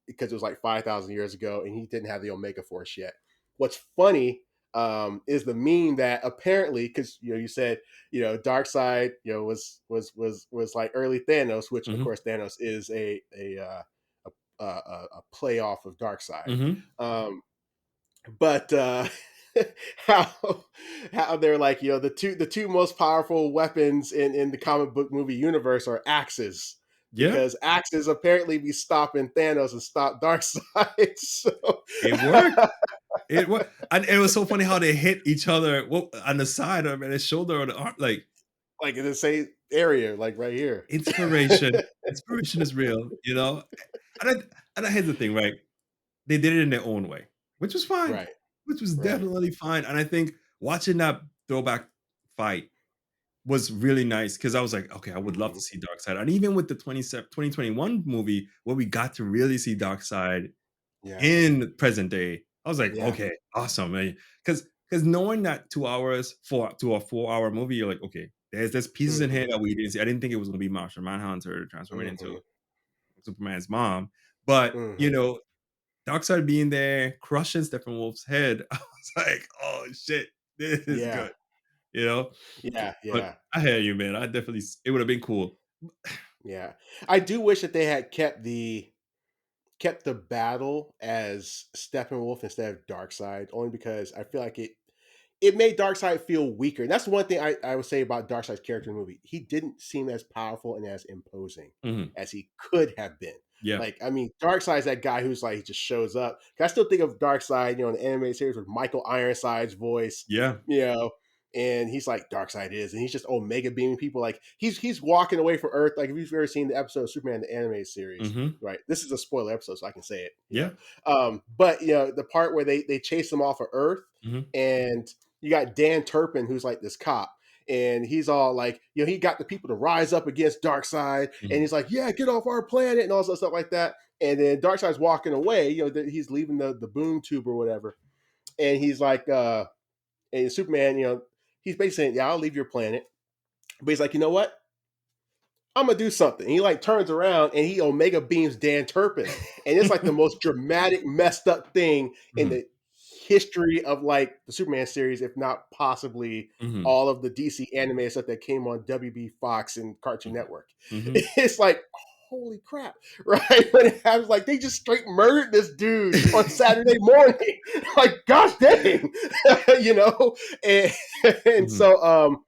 because it was like 5,000 years ago, and he didn't have the Omega Force yet. What's funny is the meme that apparently, because you said Darkseid was like early Thanos, which of Mhm. course Thanos is a play off of Darkseid. Mhm. Um, but how how they're like the two most powerful weapons in the comic book movie universe are axes Yeah. because axes apparently be stopping Thanos and stop Darkseid. So It worked. It wa and it was so funny how they hit each other, well, on the side of his shoulder or the arm, like, like in the same area, like right here. inspiration is real, you know? And here's the thing, right? They did it in their own way, which was fine, Right, which was right. definitely fine, and I think watching that throwback fight was really nice because I was like, "Okay, I would love to Mhm. see Darkseid," and even with the 2021 movie where we got to really see Darkseid Yeah, in present day, I was like, yeah. "Okay, awesome," man. Because knowing that 2 hours for to a 4-hour movie, you're like, "Okay, there's pieces in Mhm, here that we didn't see." I didn't think it was gonna be Martian Manhunter transforming into mhm, Superman's mom, but, mhm. Darkseid being there, crushing Steppenwolf's head, I was like, "Oh, shit, this is Yeah, good," you know? yeah, But yeah, I hear you, man. I definitely it would have been cool. yeah. I do wish that they had kept the battle as Steppenwolf instead of Darkseid, only because I feel like it made Darkseid feel weaker. And that's one thing I would say about Darkseid's character in the movie. He didn't seem as powerful and as imposing Mhm. as he could have been. Yeah. Like, I mean, Darkseid's that guy who's like, he just shows up. I still think of Darkseid, in the animated series with Michael Ironside's voice, Yeah. you know, and he's like, Darkseid is, and he's just Omega beaming people. Like, he's walking away from Earth. Like, if you've ever seen the episode of Superman, the animated series, Mhm. right? This is a spoiler episode, so I can say it, Yeah. But the part where they chase him off of Earth, Mhm. and you got Dan Turpin, who's like this cop, and he's all like, he got the people to rise up against Darkseid, and Mhm. he's like, yeah, get off our planet, and all that stuff like that. And then Darkseid's walking away, he's leaving the boom tube or whatever, and he's like, and Superman, he's basically saying, yeah, I'll leave your planet, but he's like, you know what? I'm gonna do something. And he like turns around and he Omega beams Dan Turpin, and it's like the most dramatic, messed up thing in Mhm. the history of like the Superman series, if not possibly Mhm. all of the DC animated stuff that came on WB, Fox, and Cartoon Mhm. Network. Mhm. It's like, holy crap, right? When it happens, like they just straight murdered this dude on Saturday morning. Like, gosh dang, you know? And, and Mhm. so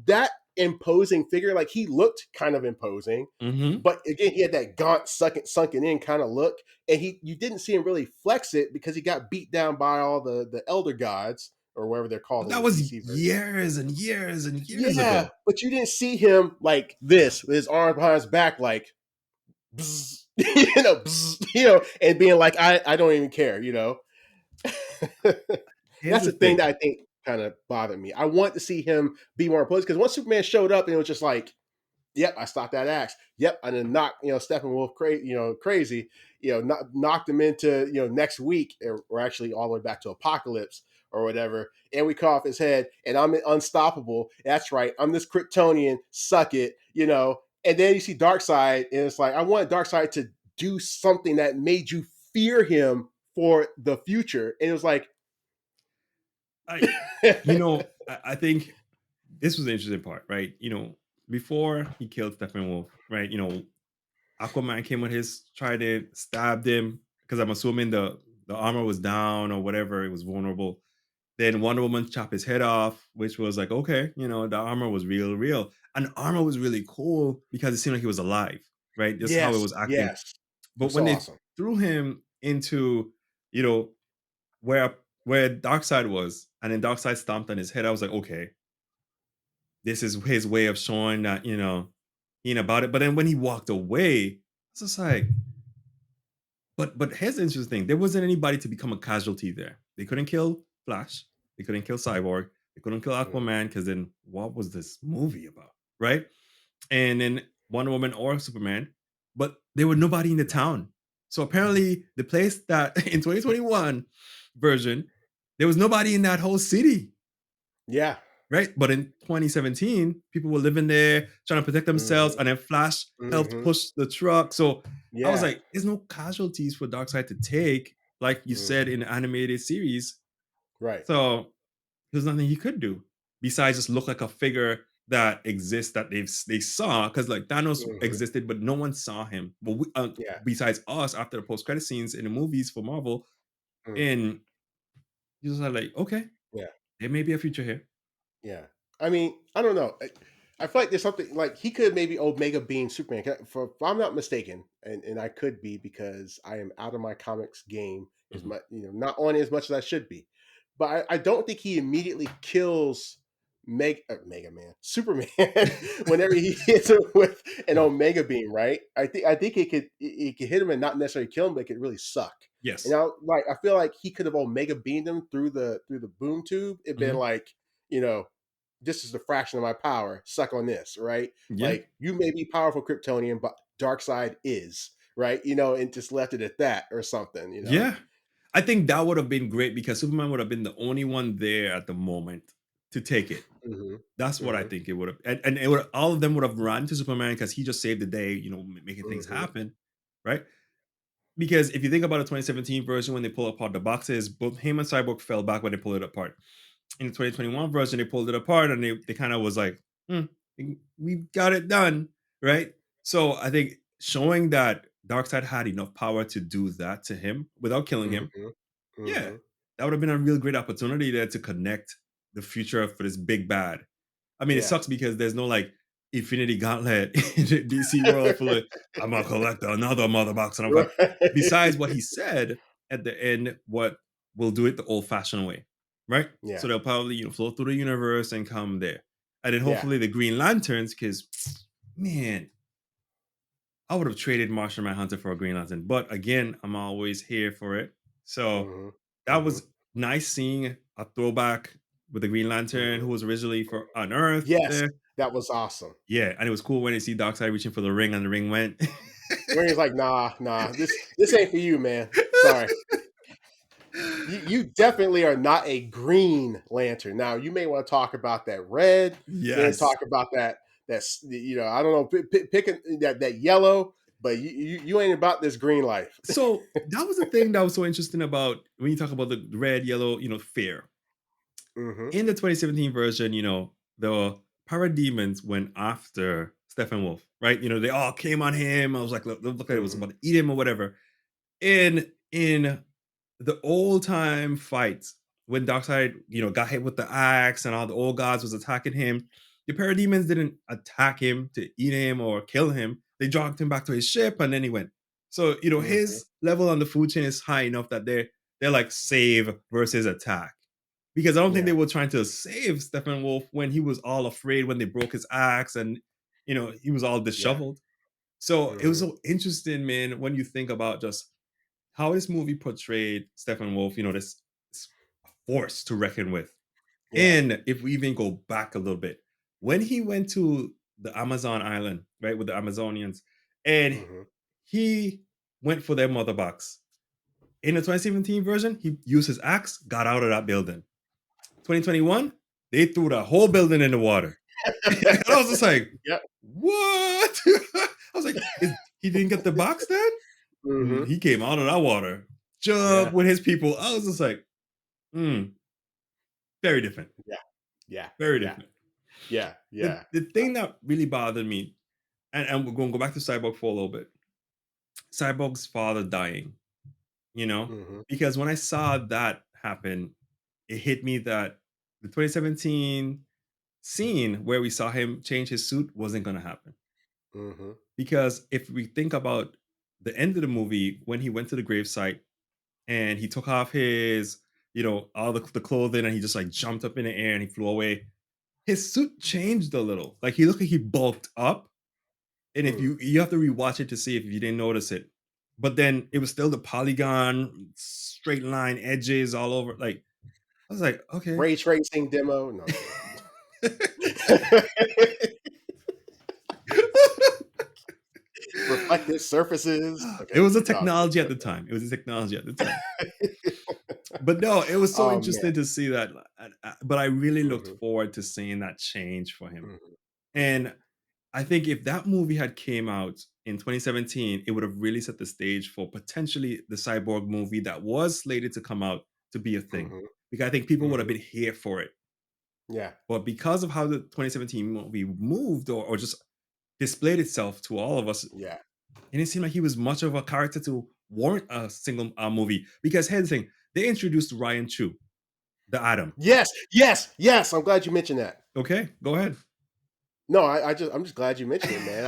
that imposing figure, like he looked kind of imposing, Mhm. but again, he had that gaunt, sunken in kind of look, and you didn't see him really flex it because he got beat down by all the elder gods or whatever they're called But in that the was DC version. years and years and years Yeah, ago. but you didn't see him like this with his arm behind his back, like bzz, bzz, and being like, I don't even care. Here's That's the the thing thing. that I think kind of bothered me. I want to see him be more imposing because once Superman showed up and it was just like, yep, I stopped that axe. Yep, and then knocked Steppenwolf crazy. Knocked him into next week, or actually all the way back to Apocalypse or whatever. And we cut off his head, and I'm unstoppable. That's right, I'm this Kryptonian. Suck it, And then you see Darkseid, and it's like I wanted Darkseid to do something that made you fear him for the future, and it was like, I I think this was the interesting part, right? Before he killed Steppenwolf, right? Aquaman came with his trident, stabbed him because I'm assuming the armor was down or whatever, it was vulnerable. Then Wonder Woman chopped his head off, which was like, okay, the armor was real, real. And the armor was really cool because it seemed like he was alive, right? Just how it yes, was acting. yes, it But was when so they awesome. threw him into, you know, where Darkseid was, and then Darkseid stomped on his head, I was like, okay, this is his way of showing that, he ain't about it. But then when he walked away, it's just like, but here's the interesting thing. There wasn't anybody to become a casualty there. They couldn't kill Flash. They couldn't kill Cyborg. They couldn't kill Mhm. Aquaman because then what was this movie about? Right? and then Wonder Woman or Superman, but there were nobody in the town. So apparently, the place that in 2021 version, there was nobody in that whole city, Yeah. right? But in 2017, people were living there trying to protect themselves, Mhm. and then Flash helped Mhm. push the truck. So I was Yeah. like, there's no casualties for Darkseid to take, like you said Mhm. in the animated series. Right. So there's nothing he could do besides just look like a figure that exists that they saw because like Thanos Mhm. existed, but no one saw him. But Yeah. besides us, after the post credit scenes in the movies for Marvel, Mhm. and you just like, okay, Yeah. there may be a future here. Yeah. I mean, I don't know. I feel like there's something like he could maybe Omega being Superman. If I'm not mistaken, and I could be because I am out of my comics game as Mhm. much, not on it as much as I should be. But I don't think he immediately kills Mega Man, Superman, whenever he hits him with an Mhm. Omega beam, right? I think it could hit him and not necessarily kill him, but it could really suck. And Yes. now, like I feel like he could have Omega beamed him through the boom tube. It'd been Mhm. like, you know, this is the fraction of my power. Suck on this, right? Yeah. Like you may be powerful Kryptonian, but Darkseid is, right? And just left it at that or something. Yeah. I think that would have been great because Superman would have been the only one there at the moment to take it. Hmm. That's what I Hmm. think it would have, and it would all of them would have run to Superman because he just saved the day, making things Hmm. happen, right? Because if you think about the 2017 version when they pull apart the boxes, both him and Cyborg fell back when they pulled it apart. In the 2021 version, they pulled it apart and they kind of was like, "Hmm, we got it done, right?" So I think showing that Darkseid had enough power to do that to him without killing him, Hmm. yeah, Hmm. that would have been a real great opportunity there to connect the future for this big bad. I mean, it Yeah. sucks because there's no like Infinity Gauntlet in the DC world full of I'm gonna collect another mother box and I'm going. Besides what Right. he said at the end, what we'll do it the old-fashioned way, right? So Yeah. they'll probably flow through the universe and come there, and then Yeah. hopefully the Green Lanterns, because man, I would have traded Martian Manhunter for a Green Lantern, but again, I'm always here for it. So Hmm. that Hmm. was nice seeing a throwback with the Green Lantern Hmm. who was originally for on Earth Yes, there. that was awesome. Yeah, and it was cool when you see Darkseid reaching for the ring and the ring went. Where he's like, nah, this ain't for you, man. Sorry. You definitely are not a Green Lantern. Now you may want to talk about that red, then Yes. talk about that's I don't know, picking that yellow, but you ain't about this green life. So that was the thing that was so interesting about when you talk about the red, yellow, fear. Hmm. In the 2017 version, the parademons went after Steppenwolf, right? They all came on him. I was like, look like it was Hmm. about to eat him or whatever. In the old time fights when Darkseid, got hit with the axe and all the old gods was attacking him, the parademons didn't attack him to eat him or kill him. They dragged him back to his ship and then he went. So, Hmm. his level on the food chain is high enough that they're like save versus attack. Because I don't think they Yeah, were trying to save Steppenwolf when he was all afraid when they broke his axe and he was all yeah. disheveled. So it was Hmm. so interesting, man, when you think about just how this movie portrayed Steppenwolf, this force to reckon with. Yeah. And if we even go back a little bit, when he went to the Amazon island, right, with the Amazonians, and Hmm. he went for their mother box. In the 2017 version, he used his axe, got out of that building. 2021, they threw the whole building in the water. And I was just like, Yep. what? I was like, he didn't get the box then? Hmm. He came out of that water, Yeah. jump with his people. I was just like, hmm, very different. Yeah. Yeah. Very Yeah. different. Yeah. The Yeah. the thing that really bothered me, and we're gonna go back to Cyborg for a little bit. Cyborg's father dying, you know? Hmm. Because when I saw that happen, it hit me that the 2017 scene where we saw him change his suit wasn't gonna happen. Hmm. Because if we think about the end of the movie, when he went to the gravesite and he took off his, all the clothing and he just like jumped up in the air and he flew away. His suit changed a little. Like he looked like he bulked up. And if Mm. you have to rewatch it to see if you didn't notice it. But then it was still the polygon, straight line edges all over. Like I was like, okay. Ray tracing demo. No, I'm kidding. Like this surfaces. It Okay. was a No, I'm technology at kidding. the time. It was a technology at the time. But no, it was so Oh man. interesting to see that. But I really looked Mhm, forward to seeing that change for him. mhm, And I think if that movie had came out in 2017, it would have really set the stage for potentially the Cyborg movie that was slated to come out to be a thing. mhm, Because I think people would have mhm. been here for it. Yeah. But because of how the 2017 movie moved or just displayed itself to all of us, it Yeah. didn't seem like he was much of a character to warrant a single movie. Because here's the thing, they introduced Ryan Chu, the Atom. Yes. Yes. Yes. I'm glad you mentioned that. Okay, go ahead. No, I'm just glad you mentioned it, man.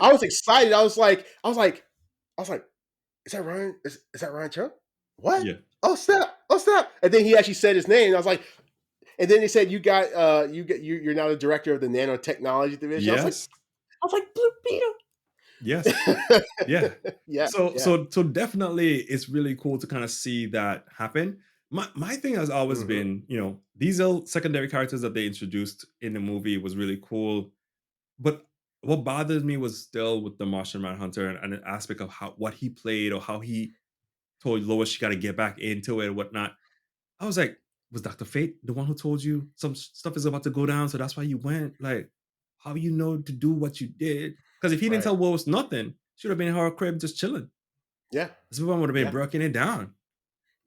I was excited. I was like, is that Ryan? Is that Ryan Trump? What? Yeah. Oh snap! Oh snap! And then he actually said his name. And I was like, and then he said, you're now the director of the nanotechnology division. Yes. I was like, Blue Yes. Beetle. Yeah. Yeah, So yeah. so so definitely it's really cool to kind of see that happen. My thing has always Hmm. been, these are secondary characters that they introduced in the movie was really cool. But what bothers me was still with the Martian Manhunter and an aspect of how what he played or how he told Lois she got to get back into it and whatnot. I was like, was Dr. Fate the one who told you some stuff is about to go down, so that's why you went? Like, how you know to do what you did? Because if he didn't Right. tell Lois nothing, she would have been in her crib just chilling. Yeah. This one would have been Yeah. breaking it down.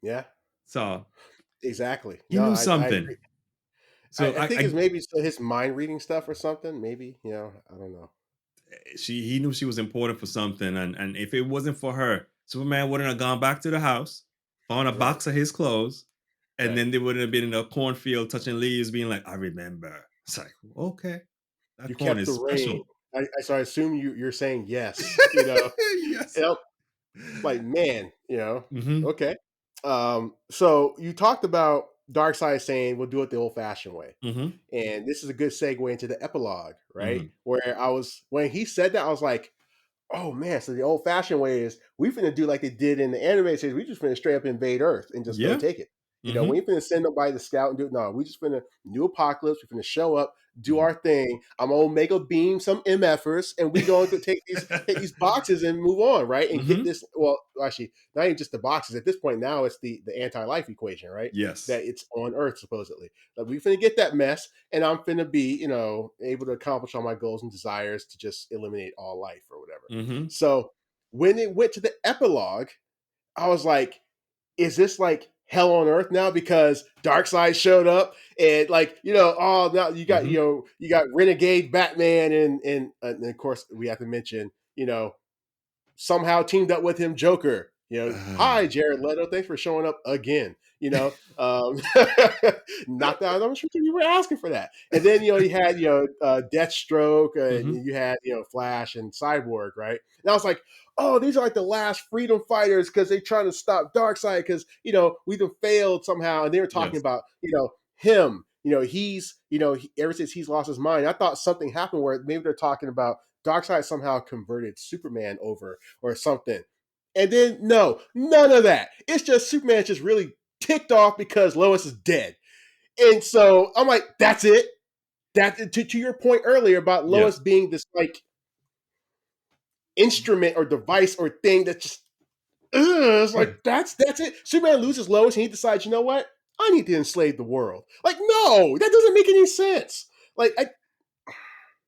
Yeah. So Exactly. he No, knew I something. agree. So I think it's maybe his mind reading stuff or something. Maybe I don't know. he knew she was important for something, and if it wasn't for her, Superman wouldn't have gone back to the house, found a Right. box of his clothes, and Right. then they wouldn't have been in a cornfield touching leaves, being like, "I remember." It's like, okay, that You corn kept is the rain. special. So I assume you're saying yes. Yes. Yep. Like man. Hmm. Okay. So you talked about Darkseid saying we'll do it the old fashioned way. Hmm. And this is a good segue into the epilogue, right? Hmm. Where when he said that, I was like, oh man, so the old fashioned way is we finna do like they did in the anime series. We just finna straight up invade Earth and just go Yeah. take it. We Hmm. ain't finna send nobody to scout and do it. No, we just finna new apocalypse. We finna show up, do Hmm. our thing. I'm gonna Omega beam some MFers, and we gonna go take these boxes and move on, right? And get Hmm. this. Well, actually, not even just the boxes. At this point, now it's the anti life equation, right? Yes. That it's on Earth supposedly. Like we finna get that mess, and I'm finna be, able to accomplish all my goals and desires to just eliminate all life or whatever. Hmm. So when it went to the epilogue, I was like, is this like hell on earth now? Because Darkseid showed up and oh now Hmm. you got Renegade Batman and of course we have to mention, somehow teamed up with him Joker. Hi Jared Leto, thanks for showing up again. Not that I'm sure you were asking for that. And then you had Deathstroke, Hmm. and you had Flash and Cyborg, right? And I was like, oh, these are like the last freedom fighters because they're trying to stop Darkseid because we've failed somehow. And they were talking Yes. about him. Ever since he's lost his mind, I thought something happened where maybe they're talking about Darkseid somehow converted Superman over or something. And then no, none of that. It's just Superman's just really ticked off because Lois is dead. And so I'm like, that's it. That to your point earlier about Yes. Lois being this like instrument or device or thing that just it's Yeah. like that's it. Superman loses Lois and he decides, you know what? I need to enslave the world. Like, no, that doesn't make any sense. Like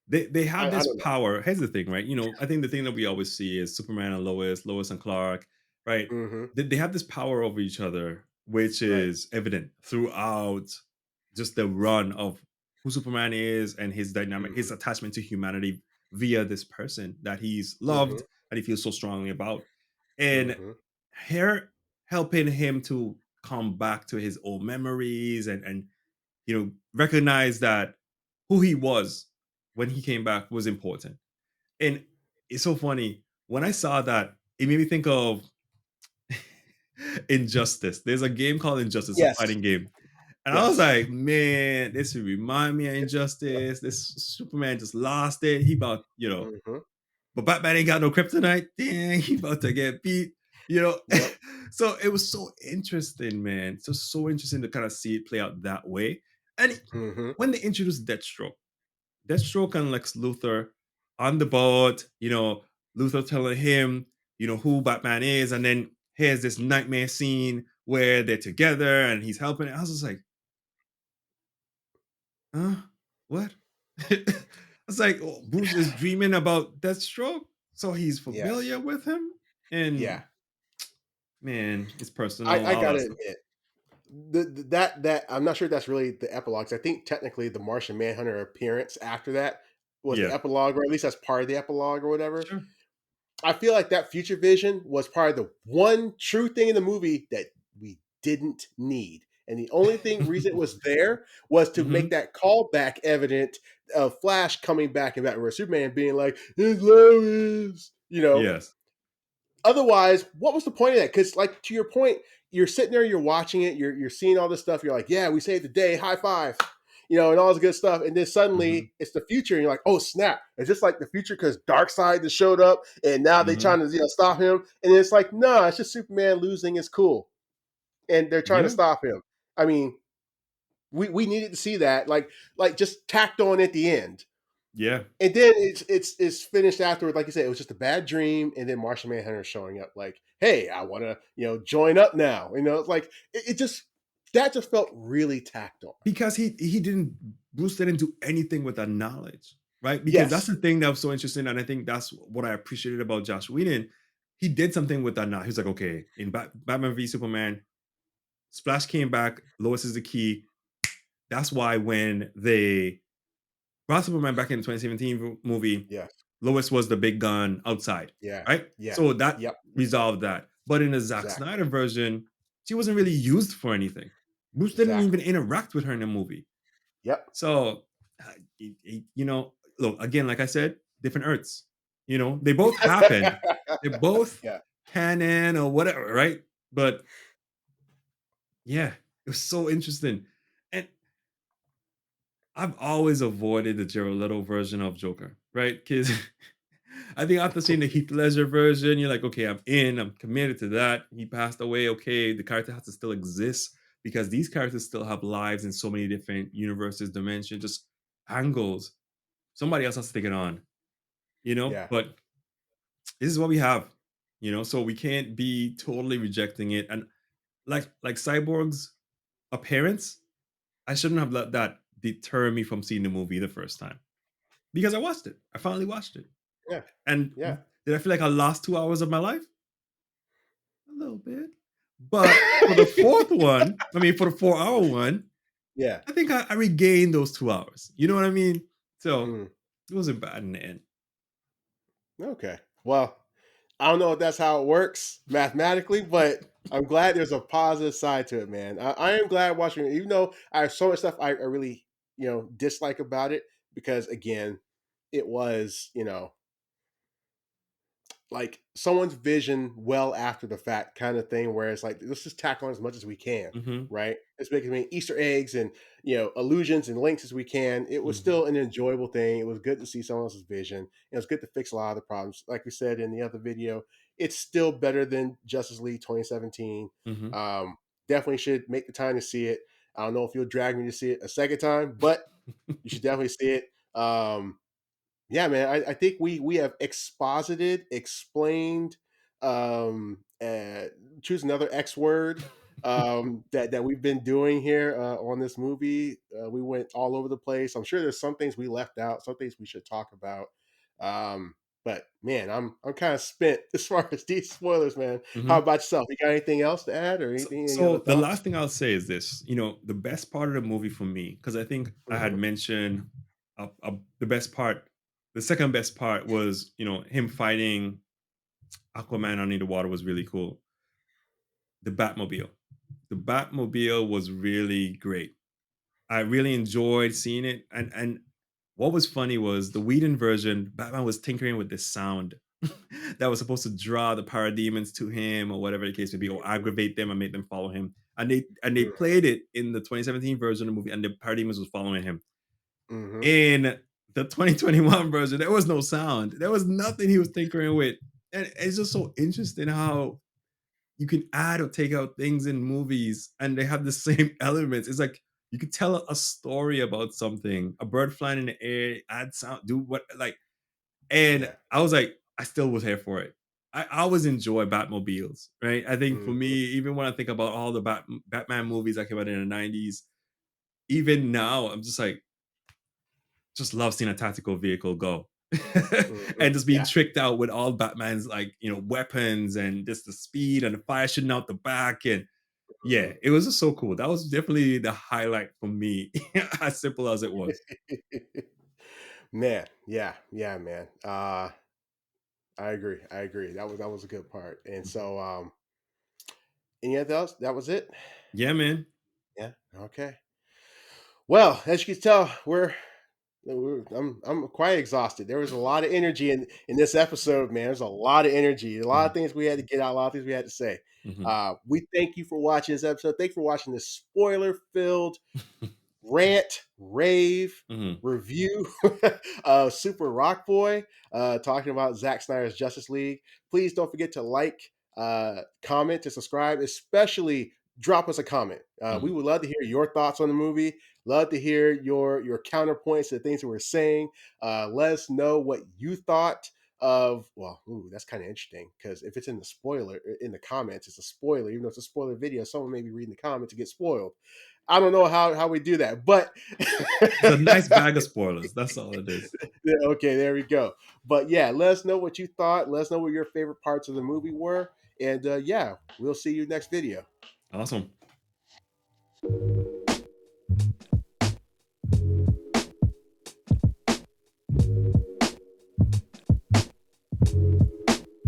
They have I this don't know. power. Here's the thing, right? I think the thing that we always see is Superman and Lois, Lois and Clark, right? Mm-hmm. They have this power over each other, which Right. is evident throughout just the run of who Superman is and his dynamic, his Mm-hmm. attachment to humanity via this person that he's loved Mm-hmm. and he feels so strongly about. And Mm-hmm. her helping him to come back to his old memories and recognize that who he was when he came back was important. And it's so funny. When I saw that, it made me think of Injustice. There's a game called Injustice, a Yes. fighting game. And I was Yes. like, man, this would remind me of Injustice. This Superman just lost it. He about, Mm-hmm. but Batman ain't got no kryptonite. Dang, he about to get beat. You know, Yep. so it was so interesting, man. So interesting to kind of see it play out that way. And Mm-hmm. when they introduced Deathstroke and Lex Luthor on the boat, Luthor telling him, who Batman is, and then here's this nightmare scene where they're together and he's helping. I was just like, huh? What? I was like, oh, Bruce is dreaming about Deathstroke, so he's Yes. familiar with him. Yeah. And man, it's I personal, I all gotta that stuff. admit, that I'm not sure that's really the epilogues. I think technically the Martian Manhunter appearance after that was the Yeah, epilogue, or at least that's part of the epilogue or whatever. sure. I feel like that future vision was probably the one true thing in the movie that we didn't need. And the only thing reason it was there was to make Hmm. that callback evident of Flash coming back in Batman vs Superman being like, "It's Lois," Yes. Otherwise, what was the point of that? Because, like, to your point, you're sitting there, you're watching it, you're seeing all this stuff. You're like, yeah, we saved the day, high five, and all this good stuff. And then Hmm. suddenly it's the future, and you're like, oh snap! It's just like the future because Darkseid just showed up, and now they Hmm. trying to stop him. And it's like, no, it's just Superman losing is cool, and they're trying to Yeah. stop him. I mean, we needed to see that, like just tacked on at the end. Yeah. And then it's finished afterward. Like you said, it was just a bad dream, and then Martian Manhunter showing up, like, "Hey, I want to join up now." It's like it just that just felt really tacked on. Because he didn't Bruce didn't do anything with that knowledge, right? Because that's Yes, the thing that was so interesting, and I think that's what I appreciated about Josh Whedon. He did something with that knowledge. He was like, okay, in Batman v Superman, Splash came back, Lois is the key. That's why when they brought Superman back in the 2017 movie, yes, Lois was the big gun outside, yeah, right? yeah, So that yep, resolved that. But in the Zack exactly, Snyder version, she wasn't really used for anything. Bruce didn't even exactly, interact with her in the movie. yep, So, look, again, like I said, different Earths. They both happened. They're both yeah, canon or whatever, right? But yeah, it was so interesting. And I've always avoided the Jared Leto version of Joker, right? Because I think after seeing the Heath Ledger version, you're like, okay, I'm in, I'm committed to that. He passed away, okay, the character has to still exist because these characters still have lives in so many different universes, dimensions, just angles. Somebody else has to take it on, yeah. But this is what we have, so we can't be totally rejecting it. And like Cyborg's appearance, I shouldn't have let that deter me from seeing the movie the first time because I watched it. I finally watched it. Yeah, And yeah. did I feel like I lost 2 hours of my life? A little bit. But for the fourth one, I mean, for the 4 hour one, Yeah. I think I regained those 2 hours. You know what I mean? So Mm, it wasn't bad in the end. okay. Well, I don't know if that's how it works mathematically, but I'm glad there's a positive side to it, man. I am glad watching it, even though I have so much stuff I really, dislike about it, because again, it was, like someone's vision well after the fact kind of thing, where it's like, let's just tack on as much as we can, Hmm. right? Let's make as many Easter eggs and allusions and links as we can. It was Hmm. still an enjoyable thing. It was good to see someone else's vision. It was good to fix a lot of the problems. Like we said in the other video, it's still better than Justice League 2017. Hmm. Um, Definitely should make the time to see it. I don't know if you'll drag me to see it a second time, but you should definitely see it. Yeah, man, I think we have exposited, explained, choose another X word, that we've been doing here on this movie. We went all over the place. I'm sure there's some things we left out, some things we should talk about. But man, I'm kind of spent as far as these spoilers, man. How Hmm. about yourself? You got anything else to add, or So, anything? Any other so the thoughts? last thing I'll say is this: the best part of the movie for me, because I think I had Hmm. mentioned the best part. The second best part was him fighting Aquaman under the water was really cool. The Batmobile, the Batmobile was really great. I really enjoyed seeing it, and what was funny was the Whedon version. Batman was tinkering with this sound that was supposed to draw the parademons to him, or whatever the case may be, or aggravate them and make them follow him. And they played it in the 2017 version of the movie, and the parademons was following him. Hmm. In the 2021 version, there was no sound. There was nothing he was tinkering with, and it's just so interesting how you can add or take out things in movies and they have the same elements. It's like you could tell a story about something, a bird flying in the air, add sound, do what like. And Yeah. I was like, I still was here for it. I always enjoy Batmobiles, right? I think for me, Mhm, even when I think about all the Batman movies that came out in the 90s, even now, I'm just like, just love seeing a tactical vehicle go. mhm. And just being Yeah. tricked out with all Batman's like, weapons and just the speed and the fire shooting out the back. And yeah, Mhm. it was just so cool. That was definitely the highlight for me, as simple as it was. Man, yeah, yeah, man. I agree. I agree. That was a good part. And Mhm. so, anything else? That was it. Yeah, man. Yeah. Okay. Well, as you can tell, I'm quite exhausted. There was a lot of energy in this episode, man. There's a lot of energy, a lot of Mhm, things we had to get out, a lot of things we had to say. mhm. We thank you for watching this episode. Thank you for watching this spoiler filled rant, rave, Mhm, review of Super Rock Boy, talking about Zack Snyder's Justice League. Please don't forget to like, comment, to subscribe, especially drop us a comment. We mhm. would love to hear your thoughts on the movie. Love to hear your counterpoints to the things that we're saying. Let us know what you thought of. Well, ooh, that's kind of interesting because if it's in the spoiler in the comments, it's a spoiler. Even though it's a spoiler video, someone may be reading the comment to get spoiled. I don't know how we do that, but It's a nice bag of spoilers. That's all it is. yeah, okay, there we go. But yeah, let us know what you thought. Let us know what your favorite parts of the movie were, and yeah, we'll see you next video. Awesome.